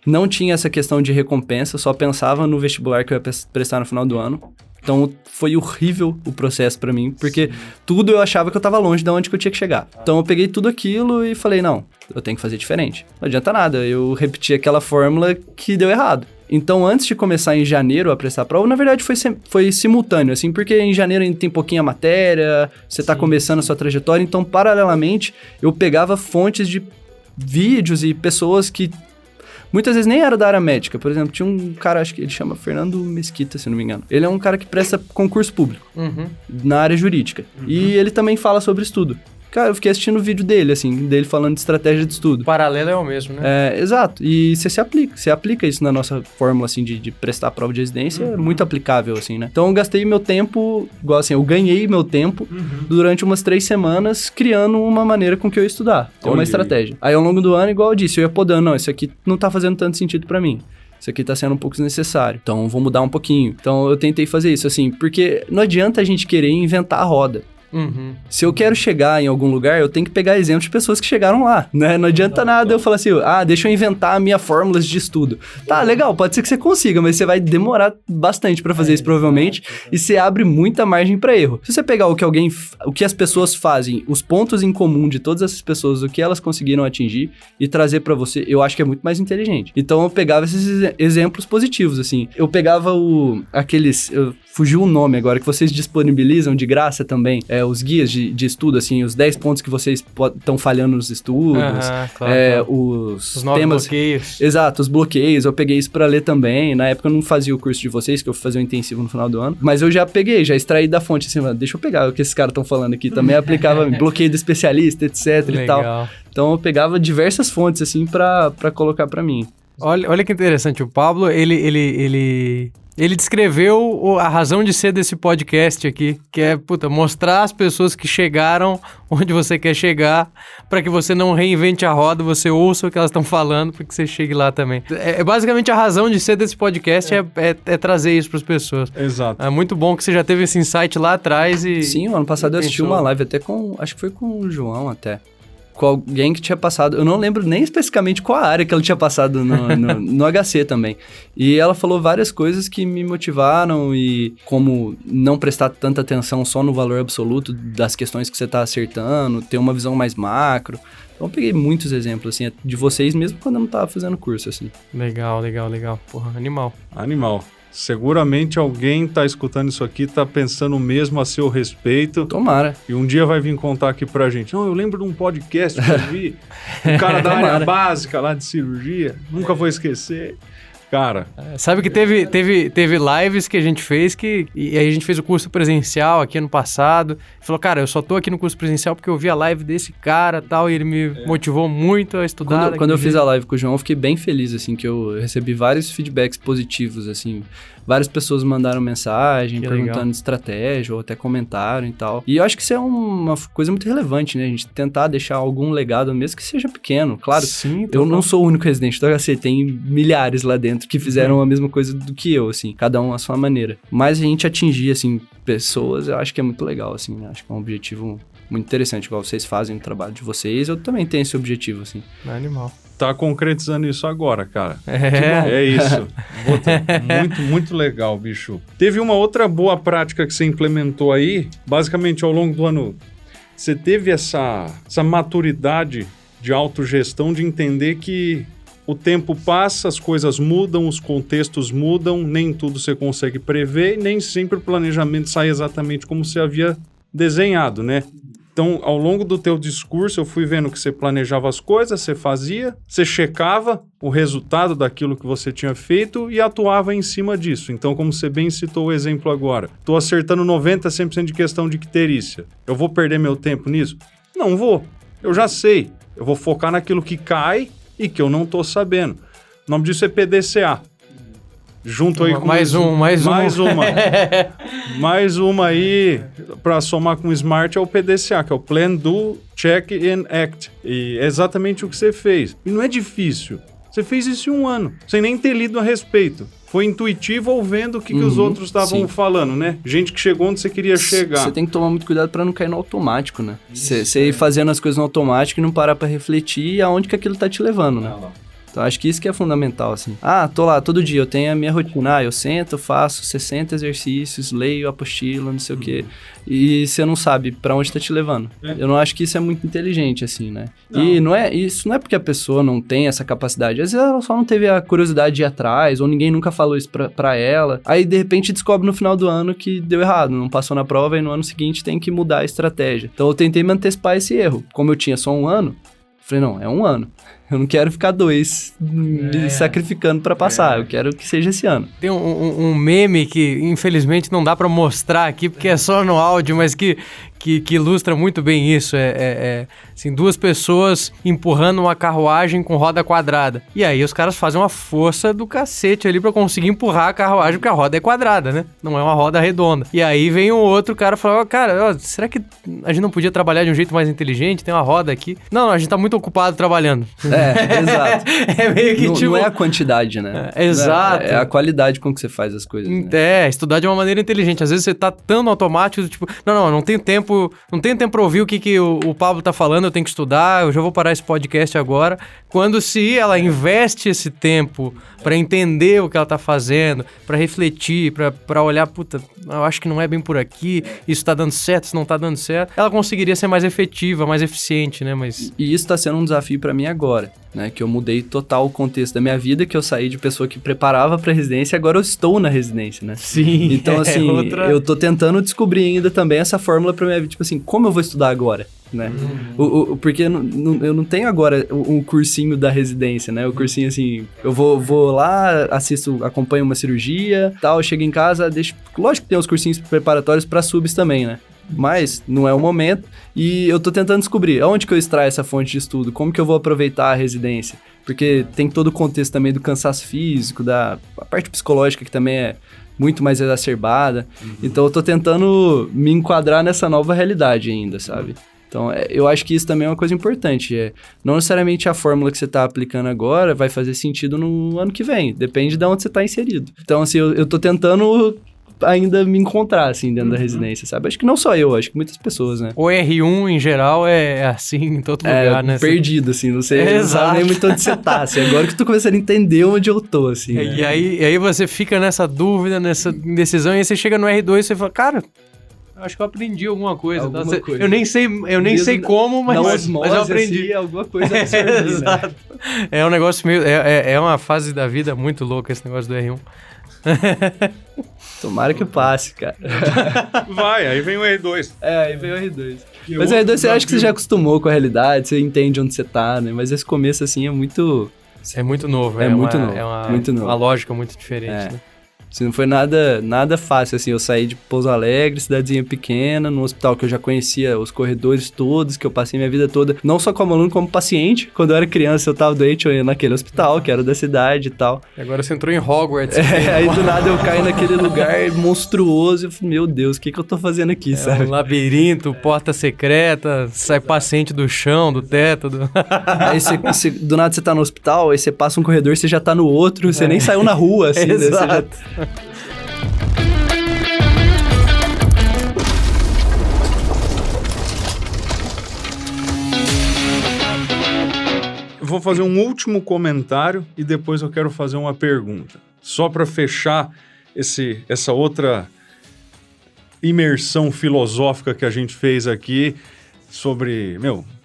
Não tinha essa questão de recompensa, só pensava no vestibular que eu ia prestar no final do ano. Então, foi horrível o processo pra mim, porque tudo eu achava que eu tava longe de onde que eu tinha que chegar. Então, eu peguei tudo aquilo e falei, não, eu tenho que fazer diferente. Não adianta nada, eu repeti aquela fórmula que deu errado. Então, antes de começar em janeiro a prestar a prova, na verdade foi simultâneo, assim, porque em janeiro ainda tem pouquinha matéria, você tá começando a sua trajetória, então, paralelamente, eu pegava fontes de vídeos e pessoas que muitas vezes nem era da área médica. Por exemplo, tinha um cara, acho que ele chama Fernando Mesquita, se não me engano. Ele é um cara que presta concurso público na área jurídica. E ele também fala sobre estudo. Cara, eu fiquei assistindo o vídeo dele, assim, dele falando de estratégia de estudo. O paralelo é o mesmo, né? Exato. E você aplica isso na nossa fórmula, assim, de prestar a prova de residência, é muito aplicável, assim, né? Então, eu gastei meu tempo, igual assim, eu ganhei meu tempo durante umas 3 semanas criando uma maneira com que eu ia estudar. Uma estratégia. Aí, ao longo do ano, igual eu disse, eu ia podando, não, isso aqui não tá fazendo tanto sentido pra mim. Isso aqui tá sendo um pouco desnecessário. Então, vou mudar um pouquinho. Então, eu tentei fazer isso, assim, porque não adianta a gente querer inventar a roda. Se eu quero chegar em algum lugar, eu tenho que pegar exemplos de pessoas que chegaram lá, né? Não adianta nada eu falar assim, deixa eu inventar a minha fórmulas de estudo. Tá, legal, pode ser que você consiga, mas você vai demorar bastante pra fazer isso, provavelmente, e você abre muita margem pra erro. Se você pegar o que as pessoas fazem, os pontos em comum de todas essas pessoas, o que elas conseguiram atingir e trazer pra você, eu acho que é muito mais inteligente. Então, eu pegava esses exemplos positivos, assim. Eu pegava fugiu o nome agora, que vocês disponibilizam de graça também, os guias de estudo, assim, os 10 pontos que vocês estão falhando nos estudos, claro. Os 9 temas... bloqueios. Exato, os bloqueios, eu peguei isso pra ler também. Na época eu não fazia o curso de vocês, que eu fui fazer o intensivo no final do ano, mas eu já extraí da fonte, assim, deixa eu pegar o que esses caras estão falando aqui, também aplicava bloqueio do especialista, etc. Legal. E tal. Então eu pegava diversas fontes, assim, pra colocar pra mim. Olha que interessante, o Pablo, ele descreveu a razão de ser desse podcast aqui, que é, mostrar às pessoas que chegaram onde você quer chegar, para que você não reinvente a roda, você ouça o que elas estão falando, para que você chegue lá também. Basicamente a razão de ser desse podcast é trazer isso para as pessoas. Exato. É muito bom que você já teve esse insight lá atrás e... Sim, o ano passado eu assisti uma live até acho que foi com o João até. Com alguém que tinha passado, eu não lembro nem especificamente qual a área que ela tinha passado no HC também. E ela falou várias coisas que me motivaram e como não prestar tanta atenção só no valor absoluto das questões que você está acertando, ter uma visão mais macro. Então eu peguei muitos exemplos, assim, de vocês mesmo quando eu não estava fazendo curso, assim. Legal. Porra, animal. Seguramente alguém tá escutando isso aqui, tá pensando o mesmo a seu respeito. Tomara. E um dia vai vir contar aqui pra gente. Não, eu lembro de um podcast que eu vi, um cara da área básica lá de cirurgia, nunca vou esquecer. Cara... Sabe que teve lives que a gente fez e aí a gente fez o curso presencial aqui ano passado. Falou, cara, eu só tô aqui no curso presencial porque eu vi a live desse cara e tal, e ele me motivou muito a estudar. Quando eu fiz a live com o João, eu fiquei bem feliz, assim, que eu recebi vários feedbacks positivos, assim. Várias pessoas mandaram mensagem, perguntando de estratégia, ou até comentaram e tal. E eu acho que isso é uma coisa muito relevante, né? A gente tentar deixar algum legado, mesmo que seja pequeno. Claro, sim, eu não sou o único residente do HC, tem milhares lá dentro que fizeram a mesma coisa do que eu, assim. Cada um à sua maneira. Mas a gente atingir, assim, pessoas, eu acho que é muito legal, assim, né? Acho que é um objetivo muito interessante, igual vocês fazem o trabalho de vocês. Eu também tenho esse objetivo, assim. Animal. Tá concretizando isso agora, cara. É isso. Muito legal, bicho. Teve uma outra boa prática que você implementou aí, basicamente ao longo do ano. Você teve essa maturidade de autogestão, de entender que o tempo passa, as coisas mudam, os contextos mudam, nem tudo você consegue prever e nem sempre o planejamento sai exatamente como você havia desenhado, né? Então, ao longo do teu discurso, eu fui vendo que você planejava as coisas, você fazia, você checava o resultado daquilo que você tinha feito e atuava em cima disso. Então, como você bem citou o exemplo agora, estou acertando 90%, 100% de questão de icterícia. Eu vou perder meu tempo nisso? Não vou. Eu já sei. Eu vou focar naquilo que cai e que eu não estou sabendo. O nome disso é PDCA. Junto aí com... Mais uma aí, para somar com o SMART, é o PDCA, que é o Plan, Do, Check and Act. E é exatamente o que você fez. E não é difícil. Você fez isso em um ano, sem nem ter lido a respeito. Foi intuitivo ou vendo o que os outros estavam falando, né? Gente que chegou onde você queria chegar. Você tem que tomar muito cuidado para não cair no automático, né? Você ir fazendo as coisas no automático e não parar para refletir aonde que aquilo tá te levando, né? Então, acho que isso que é fundamental, assim. Tô lá todo dia, eu tenho a minha rotina. Eu sento, faço 60 exercícios, leio a apostila, não sei o quê. E você não sabe pra onde tá te levando. Eu não acho que isso é muito inteligente, assim, né? Não. E isso não é porque a pessoa não tem essa capacidade. Às vezes ela só não teve a curiosidade de ir atrás, ou ninguém nunca falou isso pra ela. Aí, de repente, descobre no final do ano que deu errado, não passou na prova e no ano seguinte tem que mudar a estratégia. Então, eu tentei me antecipar esse erro. Como eu tinha só um ano, falei, não, é um ano. Eu não quero ficar 2 me sacrificando pra passar. Eu quero que seja esse ano. Tem um meme que, infelizmente, não dá pra mostrar aqui, porque é só no áudio, mas que ilustra muito bem isso. Assim, 2 pessoas empurrando uma carruagem com roda quadrada. E aí os caras fazem uma força do cacete ali pra conseguir empurrar a carruagem, porque a roda é quadrada, né? Não é uma roda redonda. E aí vem um outro cara e fala, cara, será que a gente não podia trabalhar de um jeito mais inteligente? Tem uma roda aqui. Não, a gente tá muito ocupado trabalhando. Exato. É meio que tipo... Não é a quantidade, né? Exato. É a qualidade com que você faz as coisas, né? Estudar de uma maneira inteligente. Às vezes você tá tão automático, tipo, não tenho tempo pra ouvir o que o Pablo tá falando, eu tenho que estudar, eu já vou parar esse podcast agora. Quando se ela investe esse tempo pra entender o que ela tá fazendo, pra refletir, pra olhar, eu acho que não é bem por aqui, isso tá dando certo, isso não tá dando certo, ela conseguiria ser mais efetiva, mais eficiente, né? E isso tá sendo um desafio pra mim agora, né? Que eu mudei total o contexto da minha vida, que eu saí de pessoa que preparava pra residência e agora eu estou na residência, né? Sim. Então, assim, eu tô tentando descobrir ainda também essa fórmula pra minha vida, tipo assim, como eu vou estudar agora? Né? Porque eu não tenho agora um cursinho da residência, né? O cursinho assim, eu vou lá, acompanho uma cirurgia, tal, chego em casa, lógico que tem os cursinhos preparatórios para subs também, né? Mas não é o momento e eu tô tentando descobrir aonde que eu extraio essa fonte de estudo, como que eu vou aproveitar a residência. Porque tem todo o contexto também do cansaço físico, a parte psicológica que também é muito mais exacerbada. Então eu tô tentando me enquadrar nessa nova realidade ainda, sabe? Então, eu acho que isso também é uma coisa importante. Não necessariamente a fórmula que você está aplicando agora vai fazer sentido no ano que vem. Depende de onde você está inserido. Então, assim, eu tô tentando ainda me encontrar, assim, dentro da residência, sabe? Acho que não só eu, acho que muitas pessoas, né? O R1, em geral, é assim em todo lugar, né? Perdido, assim, não sei, não sabe nem muito onde você tá, assim. Agora que eu tô começando a entender onde eu tô, assim. Né? E aí você fica nessa dúvida, nessa indecisão, e aí você chega no R2 e você fala, cara... Acho que eu aprendi alguma coisa. Coisa. Eu nem sei como, mas eu aprendi. Assim, alguma coisa absurda. Exato. Né? É um negócio meio... É uma fase da vida muito louca esse negócio do R1. Tomara que passe, cara. Vai, aí vem o R2. Aí vem o R2. Mas o R2 você acha que você já acostumou com a realidade, você entende onde você tá, né? Mas esse começo, assim, é muito... É muito novo. Muito novo. É muito novo. Uma lógica muito diferente, né? Assim, não foi nada fácil, assim, eu saí de Pouso Alegre, cidadezinha pequena, num hospital que eu já conhecia os corredores todos, que eu passei minha vida toda, não só como aluno, como paciente. Quando eu era criança, eu tava doente, eu ia naquele hospital, que era da cidade e tal. E agora você entrou em Hogwarts. Aí do nada eu caio naquele lugar monstruoso, e eu falei, meu Deus, o que eu tô fazendo aqui, sabe? Um labirinto, porta secreta, sai paciente do chão, do teto. Aí do nada você tá no hospital, aí você passa um corredor, você já tá no outro, você nem saiu na rua, assim, Exato. Né? Vou fazer um último comentário e depois eu quero fazer uma pergunta. Só para fechar essa outra imersão filosófica que a gente fez aqui sobre,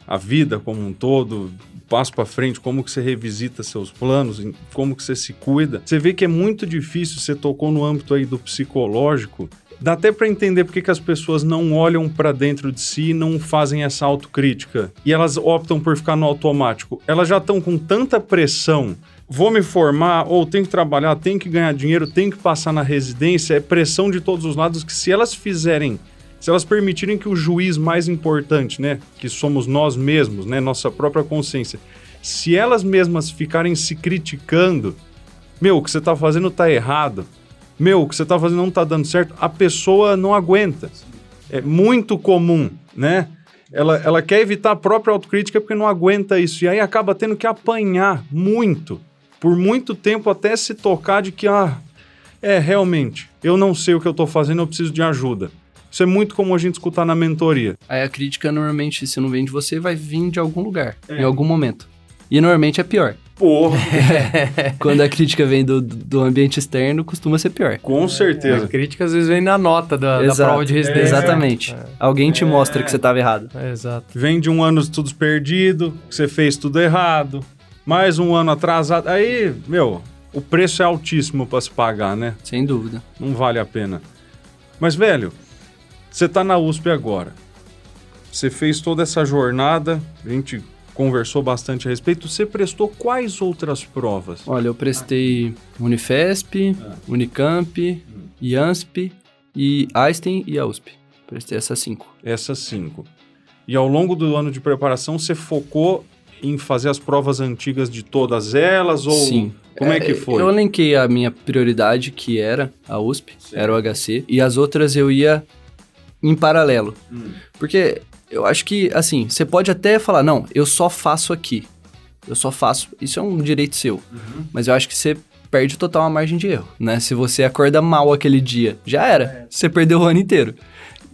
a vida como um todo, passo para frente, como que você revisita seus planos, como que você se cuida. Você vê que é muito difícil, você tocou no âmbito aí do psicológico, dá até para entender porque que as pessoas não olham para dentro de si e não fazem essa autocrítica. E elas optam por ficar no automático. Elas já estão com tanta pressão, vou me formar, ou tenho que trabalhar, tenho que ganhar dinheiro, tenho que passar na residência, é pressão de todos os lados que se elas permitirem que o juiz mais importante, né, que somos nós mesmos, né, nossa própria consciência, se elas mesmas ficarem se criticando, o que você tá fazendo tá errado, o que você tá fazendo não tá dando certo, a pessoa não aguenta. É muito comum, né? Ela quer evitar a própria autocrítica porque não aguenta isso, e aí acaba tendo que apanhar muito, por muito tempo, até se tocar de que, realmente, eu não sei o que eu tô fazendo, eu preciso de ajuda. Isso é muito comum a gente escutar na mentoria. Aí a crítica, normalmente, se não vem de você, vai vir de algum lugar, em algum momento. E normalmente é pior. Porra! Quando a crítica vem do ambiente externo, costuma ser pior. Com certeza. A crítica às vezes vem na nota da prova de residência. Exatamente. Alguém te mostra que você estava errado. Exato. Vem de um ano de estudos perdido, que você fez tudo errado, mais um ano atrasado. Aí, o preço é altíssimo para se pagar, né? Sem dúvida. Não vale a pena. Mas, velho, você tá na USP agora. Você fez toda essa jornada, a gente conversou bastante a respeito. Você prestou quais outras provas? Olha, eu prestei Unifesp, Unicamp, IANSP, e Einstein e a USP. Prestei essas 5. Essas 5. E ao longo do ano de preparação, você focou em fazer as provas antigas de todas elas? Ou sim. Como é que foi? Eu elenquei a minha prioridade, que era a USP, era o HC, e as outras eu ia em paralelo. Porque eu acho que, assim, você pode até falar, não, eu só faço aqui. Eu só faço, isso é um direito seu. Mas eu acho que você perde total a margem de erro, né? Se você acorda mal aquele dia, já era. Você perdeu o ano inteiro.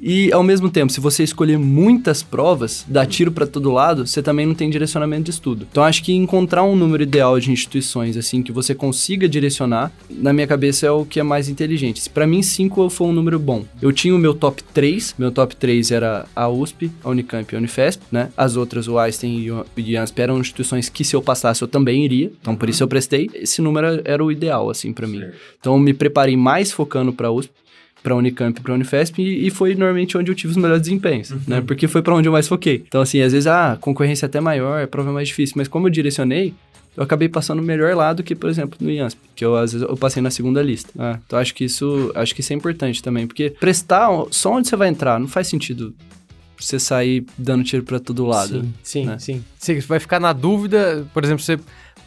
E, ao mesmo tempo, se você escolher muitas provas, dar tiro para todo lado, você também não tem direcionamento de estudo. Então, acho que encontrar um número ideal de instituições, assim, que você consiga direcionar, na minha cabeça é o que é mais inteligente. Para mim, 5 foi um número bom. Eu tinha o meu top 3. Meu top 3 era a USP, a Unicamp e a Unifesp, né? As outras, o Einstein e o IANSP, eram instituições que, se eu passasse, eu também iria. Então, por isso eu prestei. Esse número era o ideal, assim, para mim. Então, eu me preparei mais focando para a USP, para Unicamp e para Unifesp, e foi normalmente onde eu tive os melhores desempenhos, né? Porque foi para onde eu mais foquei. Então, assim, às vezes, a concorrência é até maior, a prova é mais difícil, mas como eu direcionei, eu acabei passando melhor lá do que, por exemplo, no IANSP, que às vezes eu passei na segunda lista. Então, acho que isso é importante também, porque prestar só onde você vai entrar, não faz sentido você sair dando tiro para todo lado. Sim, né? sim. Você vai ficar na dúvida, por exemplo, você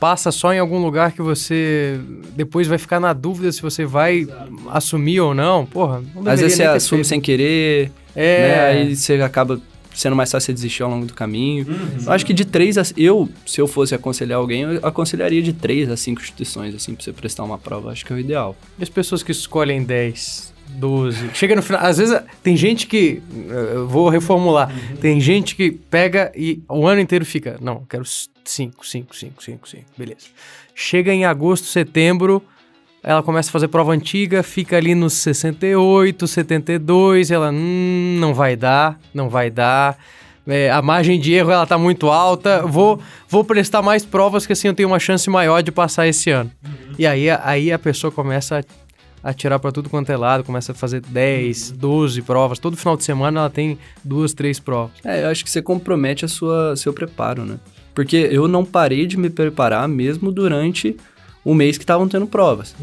passa só em algum lugar que você depois vai ficar na dúvida se você vai assumir ou não. Porra, não Às vezes você deveria nem ter assume feito. sem querer, né? Aí você acaba sendo mais fácil você desistir ao longo do caminho. Eu acho que de 3 a... se eu fosse aconselhar alguém, eu aconselharia de 3 a 5 instituições, assim, pra você prestar uma prova. Acho que é o ideal. E as pessoas que escolhem 10, 12... Chega no final... Às vezes tem gente que... Eu vou reformular. Tem gente que pega e o ano inteiro fica... Não, eu quero 5. Beleza. Chega em agosto, setembro... Ela começa a fazer prova antiga, fica ali nos 68, 72, ela, não vai dar. A margem de erro, ela tá muito alta, vou prestar mais provas que assim eu tenho uma chance maior de passar esse ano. E aí a pessoa começa a tirar pra tudo quanto é lado, começa a fazer 10, 12 provas, todo final de semana ela tem 2, 3 provas. Eu acho que você compromete seu preparo, né? Porque eu não parei de me preparar mesmo durante o mês que estavam tendo provas,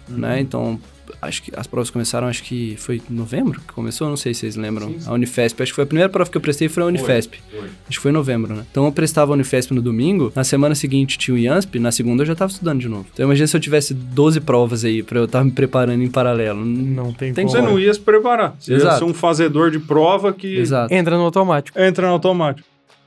né? Então, acho que as provas começaram, acho que foi em novembro que começou, não sei se vocês lembram. Sim. A Unifesp, acho que foi a primeira prova que eu prestei, foi a Unifesp. Foi. Acho que foi em novembro, né? Então eu prestava a Unifesp no domingo, na semana seguinte tinha o IANSP, na segunda eu já tava estudando de novo. Então imagina se eu tivesse 12 provas aí, pra eu estar me preparando em paralelo. Não tem como. Você não ia se preparar. Você ia ser um fazedor de prova que... Exato. Entra no automático.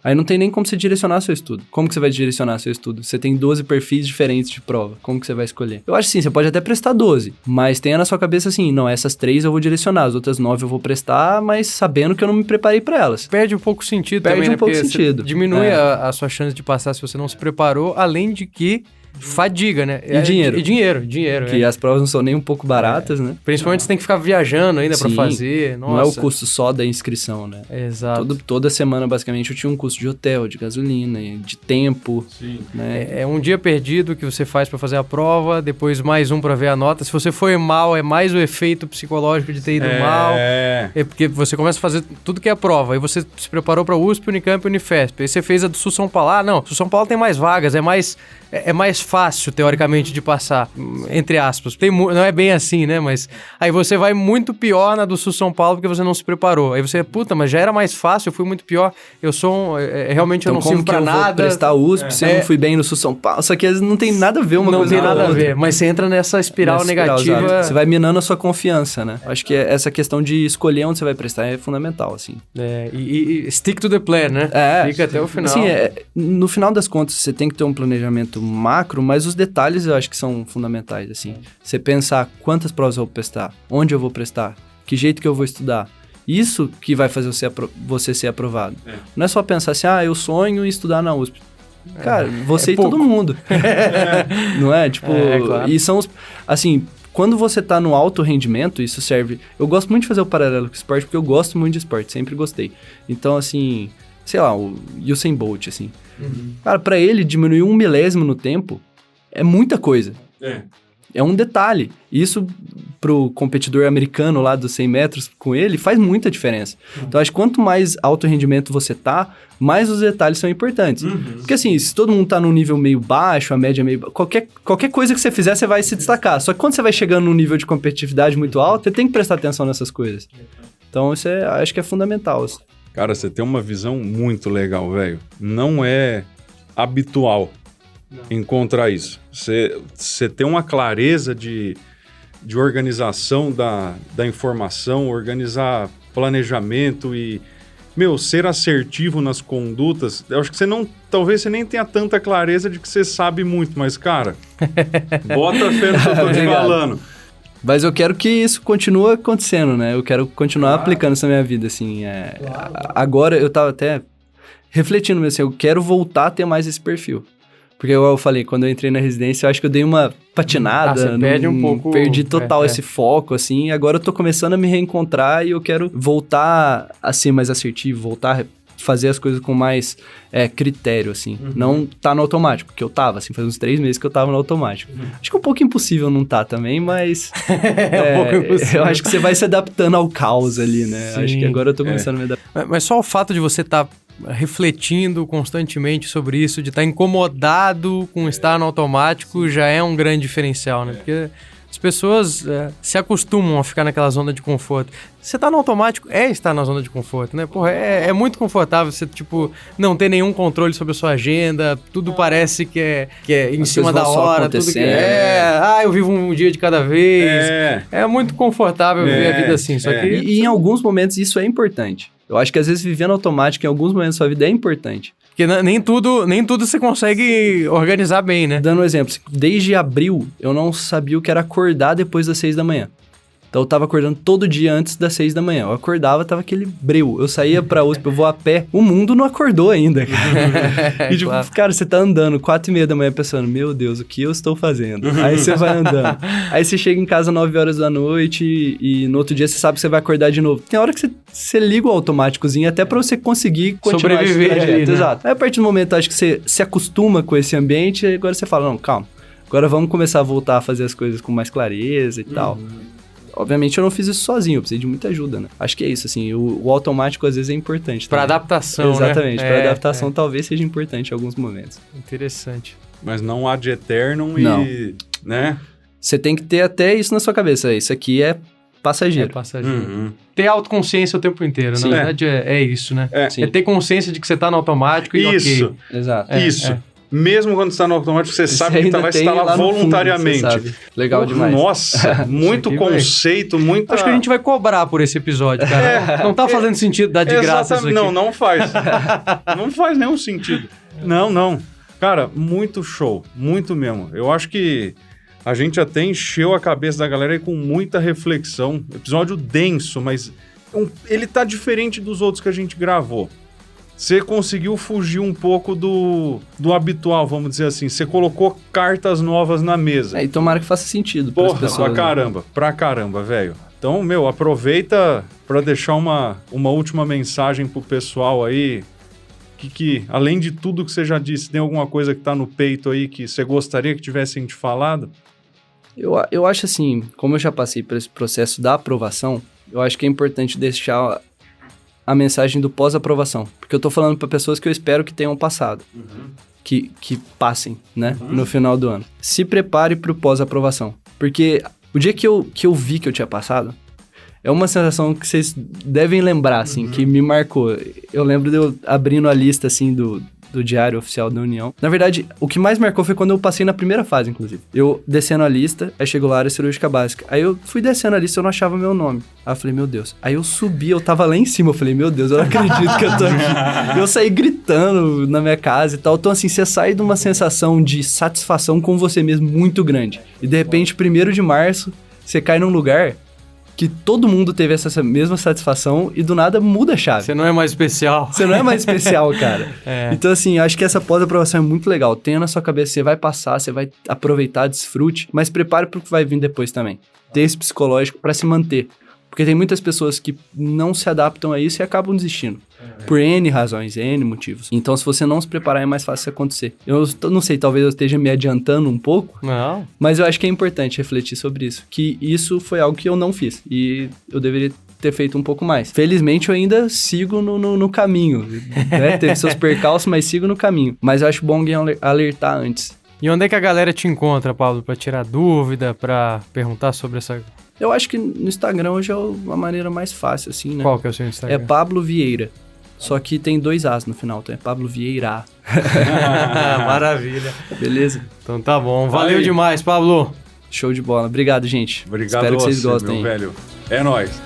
Aí não tem nem como você direcionar seu estudo. Como que você vai direcionar seu estudo? Você tem 12 perfis diferentes de prova. Como que você vai escolher? Eu acho assim, você pode até prestar 12, mas tenha na sua cabeça assim, não, essas 3 eu vou direcionar, as outras 9 eu vou prestar, mas sabendo que eu não me preparei pra elas. Perde um pouco o sentido Perde também, um né? pouco Porque sentido. Diminui a sua chance de passar se você não se preparou, além de que fadiga, né? E dinheiro. Dinheiro. Que as provas não são nem um pouco baratas, né? Principalmente você tem que ficar viajando ainda pra fazer. Nossa. Não é o custo só da inscrição, né? Exato. Toda semana, basicamente, eu tinha um custo de hotel, de gasolina, de tempo. Sim. Né? É um dia perdido que você faz pra fazer a prova, depois mais um pra ver a nota. Se você foi mal, é mais o efeito psicológico de ter ido mal. É porque você começa a fazer tudo que é prova. Aí você se preparou pra USP, Unicamp e Unifesp. Aí você fez a do Sul São Paulo. Ah, não, Sul São Paulo tem mais vagas, é mais fácil, teoricamente, de passar, entre aspas. Não é bem assim, né? Mas aí você vai muito pior na do Sul São Paulo porque você não se preparou. Aí você, mas já era mais fácil, eu fui muito pior. Eu sou realmente então, eu não sirvo pra nada. Como que eu vou prestar USP se eu não fui bem no Sul São Paulo? Só que às vezes não tem nada a ver uma coisa com a outra. Não tem nada a ver, mas você entra nessa espiral negativa. Exato. Você vai minando a sua confiança, né? Acho que essa questão de escolher onde você vai prestar é fundamental, assim. E stick to the plan, né? Fica até o final. Assim, no final das contas, você tem que ter um planejamento macro, mas os detalhes eu acho que são fundamentais, assim. Você pensar quantas provas eu vou prestar, onde eu vou prestar, que jeito que eu vou estudar. Isso que vai fazer você ser aprovado. Não é só pensar assim, eu sonho em estudar na USP. Cara, você e todo mundo. Não é? Tipo, claro. E são os... Assim, quando você tá no alto rendimento, isso serve... Eu gosto muito de fazer o paralelo com o esporte, porque eu gosto muito de esporte, sempre gostei. Então, assim, sei lá, o Usain Bolt, assim. Cara, pra ele diminuir 1 milésimo no tempo é muita coisa. É um detalhe. Isso pro competidor americano lá dos 100 metros com ele faz muita diferença. Então, acho que quanto mais alto rendimento você tá, mais os detalhes são importantes. Porque assim, se todo mundo tá num nível meio baixo, a média meio... Qualquer coisa que você fizer, você vai se destacar. Só que quando você vai chegando num nível de competitividade muito alto, você tem que prestar atenção nessas coisas. Então, isso acho que é fundamental. Assim. Cara, você tem uma visão muito legal, velho. Não é habitual encontrar isso. Você tem uma clareza de organização da informação, organizar planejamento e, ser assertivo nas condutas. Eu acho que talvez você nem tenha tanta clareza de que você sabe muito, mas, cara, bota fé no que eu tô te falando. Mas eu quero que isso continue acontecendo, né? Eu quero continuar aplicando isso na minha vida, assim. Agora, eu tava até refletindo, assim, eu quero voltar a ter mais esse perfil. Porque, igual eu falei, quando eu entrei na residência, eu acho que eu dei uma patinada. Você perde um pouco... Perdi total esse foco, assim. E agora eu tô começando a me reencontrar e eu quero voltar a ser mais assertivo, voltar a fazer as coisas com mais critério, assim. Não tá no automático, porque eu tava, assim, faz uns 3 meses que eu tava no automático. Acho que é um pouco impossível não tá também, mas... um pouco impossível. Eu acho que você vai se adaptando ao caos ali, né? Sim, acho que agora eu tô começando a me adaptar. Mas só o fato de você estar refletindo constantemente sobre isso, de estar incomodado com estar no automático, já é um grande diferencial, né? Porque As pessoas se acostumam a ficar naquela zona de conforto. Você tá no automático, estar na zona de conforto, né? Porra, é muito confortável você, tipo, não ter nenhum controle sobre a sua agenda, tudo parece que é em cima da hora, tudo que eu vivo um dia de cada vez. É muito confortável viver a vida assim, só que... E em alguns momentos isso é importante. Eu acho que às vezes vivendo automático em alguns momentos da sua vida é importante. Porque nem tudo você consegue organizar bem, né? Dando um exemplo, desde abril eu não sabia o que era acordar depois das 6 da manhã. Então eu tava acordando todo dia antes das 6 da manhã. Eu acordava, tava aquele breu. Eu saía pra USP, eu vou a pé. O mundo não acordou ainda, cara. E tipo, cara, você tá andando 4h30 da manhã pensando, meu Deus, o que eu estou fazendo? Aí você vai andando. Aí você chega em casa 9 horas da noite e no outro dia você sabe que você vai acordar de novo. Tem hora que você liga o automáticozinho até pra você conseguir continuar sobreviver ali, né? Exato. Aí a partir do momento, acho que você se acostuma com esse ambiente e agora você fala, não, calma. Agora vamos começar a voltar a fazer as coisas com mais clareza e tal. Obviamente eu não fiz isso sozinho, eu precisei de muita ajuda, né? Acho que é isso, assim, o automático às vezes é importante. Pra adaptação, exatamente, né? Pra adaptação talvez seja importante em alguns momentos. Interessante. Mas não ad eternum e... né? Você tem que ter até isso na sua cabeça, isso aqui é passageiro. Ter autoconsciência o tempo inteiro, Sim. na verdade é isso, né? Sim. É ter consciência de que você tá no automático e Isso. ok. Exato. Isso. Mesmo quando você tá no automático, você sabe que vai estar lá voluntariamente. Fundo, sabe. Legal demais. Nossa, muito conceito, muito... Acho que a gente vai cobrar por esse episódio, cara. Não tá fazendo sentido dar de graça isso aqui. Não faz. Não faz nenhum sentido. Não. Cara, muito show. Muito mesmo. Eu acho que a gente até encheu a cabeça da galera aí com muita reflexão. Episódio denso, mas ele tá diferente dos outros que a gente gravou. Você conseguiu fugir um pouco do habitual, vamos dizer assim. Você colocou cartas novas na mesa. E tomara que faça sentido para as pessoas. Pra caramba, velho. Então, aproveita para deixar uma última mensagem pro pessoal aí. Que além de tudo que você já disse, tem alguma coisa que tá no peito aí que você gostaria que tivessem te falado? Eu acho assim, como eu já passei por esse processo da aprovação, eu acho que é importante deixar a mensagem do pós-aprovação. Porque eu tô falando para pessoas que eu espero que tenham passado. Que passem, né? No final do ano. Se prepare pro pós-aprovação. Porque o dia que eu vi que eu tinha passado, é uma sensação que vocês devem lembrar, assim, que me marcou. Eu lembro de eu abrindo a lista, assim, do Diário Oficial da União. Na verdade, o que mais marcou foi quando eu passei na primeira fase, inclusive. Eu descendo a lista, aí chegou lá a área cirúrgica básica. Aí eu fui descendo a lista, eu não achava meu nome. Aí eu falei, meu Deus. Aí eu subi, eu tava lá em cima, eu falei, meu Deus, eu não acredito que eu tô aqui. Eu saí gritando na minha casa e tal. Então, assim, você sai de uma sensação de satisfação com você mesmo muito grande. E, de repente, 1º de março, você cai num lugar que todo mundo teve essa mesma satisfação e do nada muda a chave. Você não é mais especial. Você não é mais especial, cara. Então, assim, acho que essa pós-aprovação é muito legal. Tenha na sua cabeça, você vai passar, você vai aproveitar, desfrute, mas prepare para o que vai vir depois também. Ter esse psicológico para se manter. Porque tem muitas pessoas que não se adaptam a isso e acabam desistindo. Por N razões, N motivos. Então, se você não se preparar, é mais fácil isso acontecer. Eu não sei, talvez eu esteja me adiantando um pouco. Não. Mas eu acho que é importante refletir sobre isso. Que isso foi algo que eu não fiz. E eu deveria ter feito um pouco mais. Felizmente, eu ainda sigo no caminho. Né? Teve seus percalços, mas sigo no caminho. Mas eu acho bom alguém alertar antes. E onde é que a galera te encontra, Pablo? Pra tirar dúvida, pra perguntar sobre essa... Eu acho que no Instagram hoje é uma maneira mais fácil, assim, né? Qual que é o seu Instagram? É Pablo Vieira. Só que tem 2 As no final, então é Pablo Vieira. Maravilha. Beleza? Então tá bom. Valeu demais, Pablo. Show de bola. Obrigado, gente. Obrigado. Espero que vocês gostem. Meu velho. É nóis.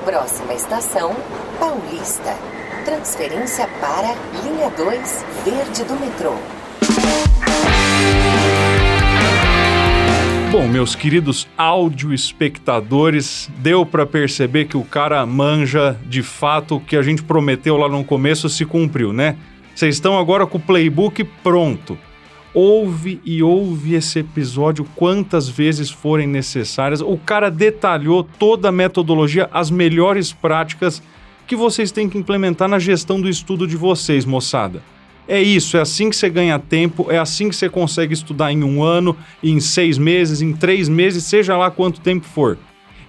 Próxima estação, Paulista. Transferência para linha 2, verde do metrô. Bom, meus queridos áudio espectadores, deu para perceber que o cara manja de fato o que a gente prometeu lá no começo se cumpriu, né? Vocês estão agora com o playbook pronto. Ouve esse episódio quantas vezes forem necessárias. O cara detalhou toda a metodologia, as melhores práticas que vocês têm que implementar na gestão do estudo de vocês, moçada. É isso, é assim que você ganha tempo, é assim que você consegue estudar em 1 ano, em 6 meses, em 3 meses, seja lá quanto tempo for.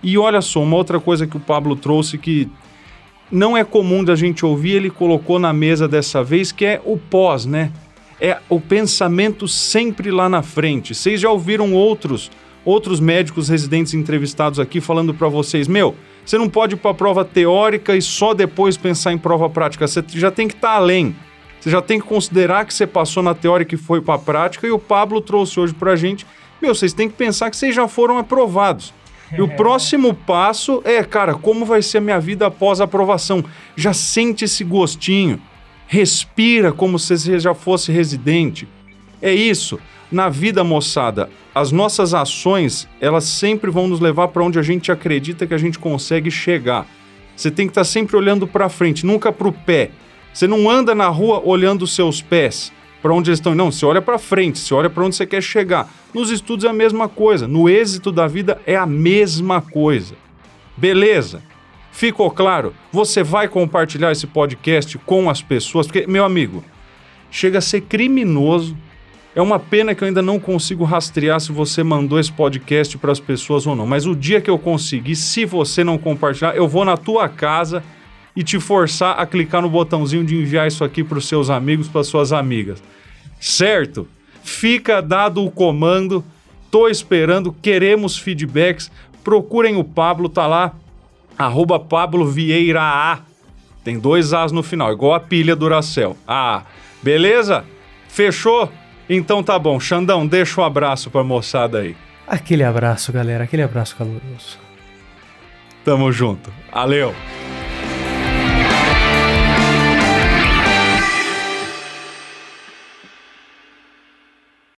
E olha só, uma outra coisa que o Pablo trouxe que não é comum da gente ouvir, ele colocou na mesa dessa vez, que é o pós, né? É o pensamento sempre lá na frente. Vocês já ouviram outros médicos residentes entrevistados aqui falando para vocês, você não pode ir para a prova teórica e só depois pensar em prova prática, você já tem que estar além. Você já tem que considerar que você passou na teórica e foi para a prática, e o Pablo trouxe hoje para a gente, vocês têm que pensar que vocês já foram aprovados. E o próximo passo é, cara, como vai ser a minha vida após a aprovação? Já sente esse gostinho, respira como se você já fosse residente. É isso. Na vida, moçada, as nossas ações, elas sempre vão nos levar para onde a gente acredita que a gente consegue chegar. Você tem que estar sempre olhando para frente, nunca para o pé. Você não anda na rua olhando os seus pés, para onde eles estão. Não, você olha para frente, você olha para onde você quer chegar. Nos estudos é a mesma coisa, no êxito da vida é a mesma coisa. Beleza? Ficou claro? Você vai compartilhar esse podcast com as pessoas, porque, meu amigo, chega a ser criminoso. É uma pena que eu ainda não consigo rastrear se você mandou esse podcast para as pessoas ou não, mas o dia que eu conseguir, se você não compartilhar, eu vou na tua casa e te forçar a clicar no botãozinho de enviar isso aqui para os seus amigos, para suas amigas. Certo? Fica dado o comando, tô esperando, queremos feedbacks, procurem o Pablo, tá lá, @PabloVieiraA, tem 2 As no final, igual a pilha Duracell. Beleza? Fechou? Então tá bom, Xandão, deixa um abraço pra moçada aí. Aquele abraço, galera, aquele abraço caloroso. Tamo junto, valeu!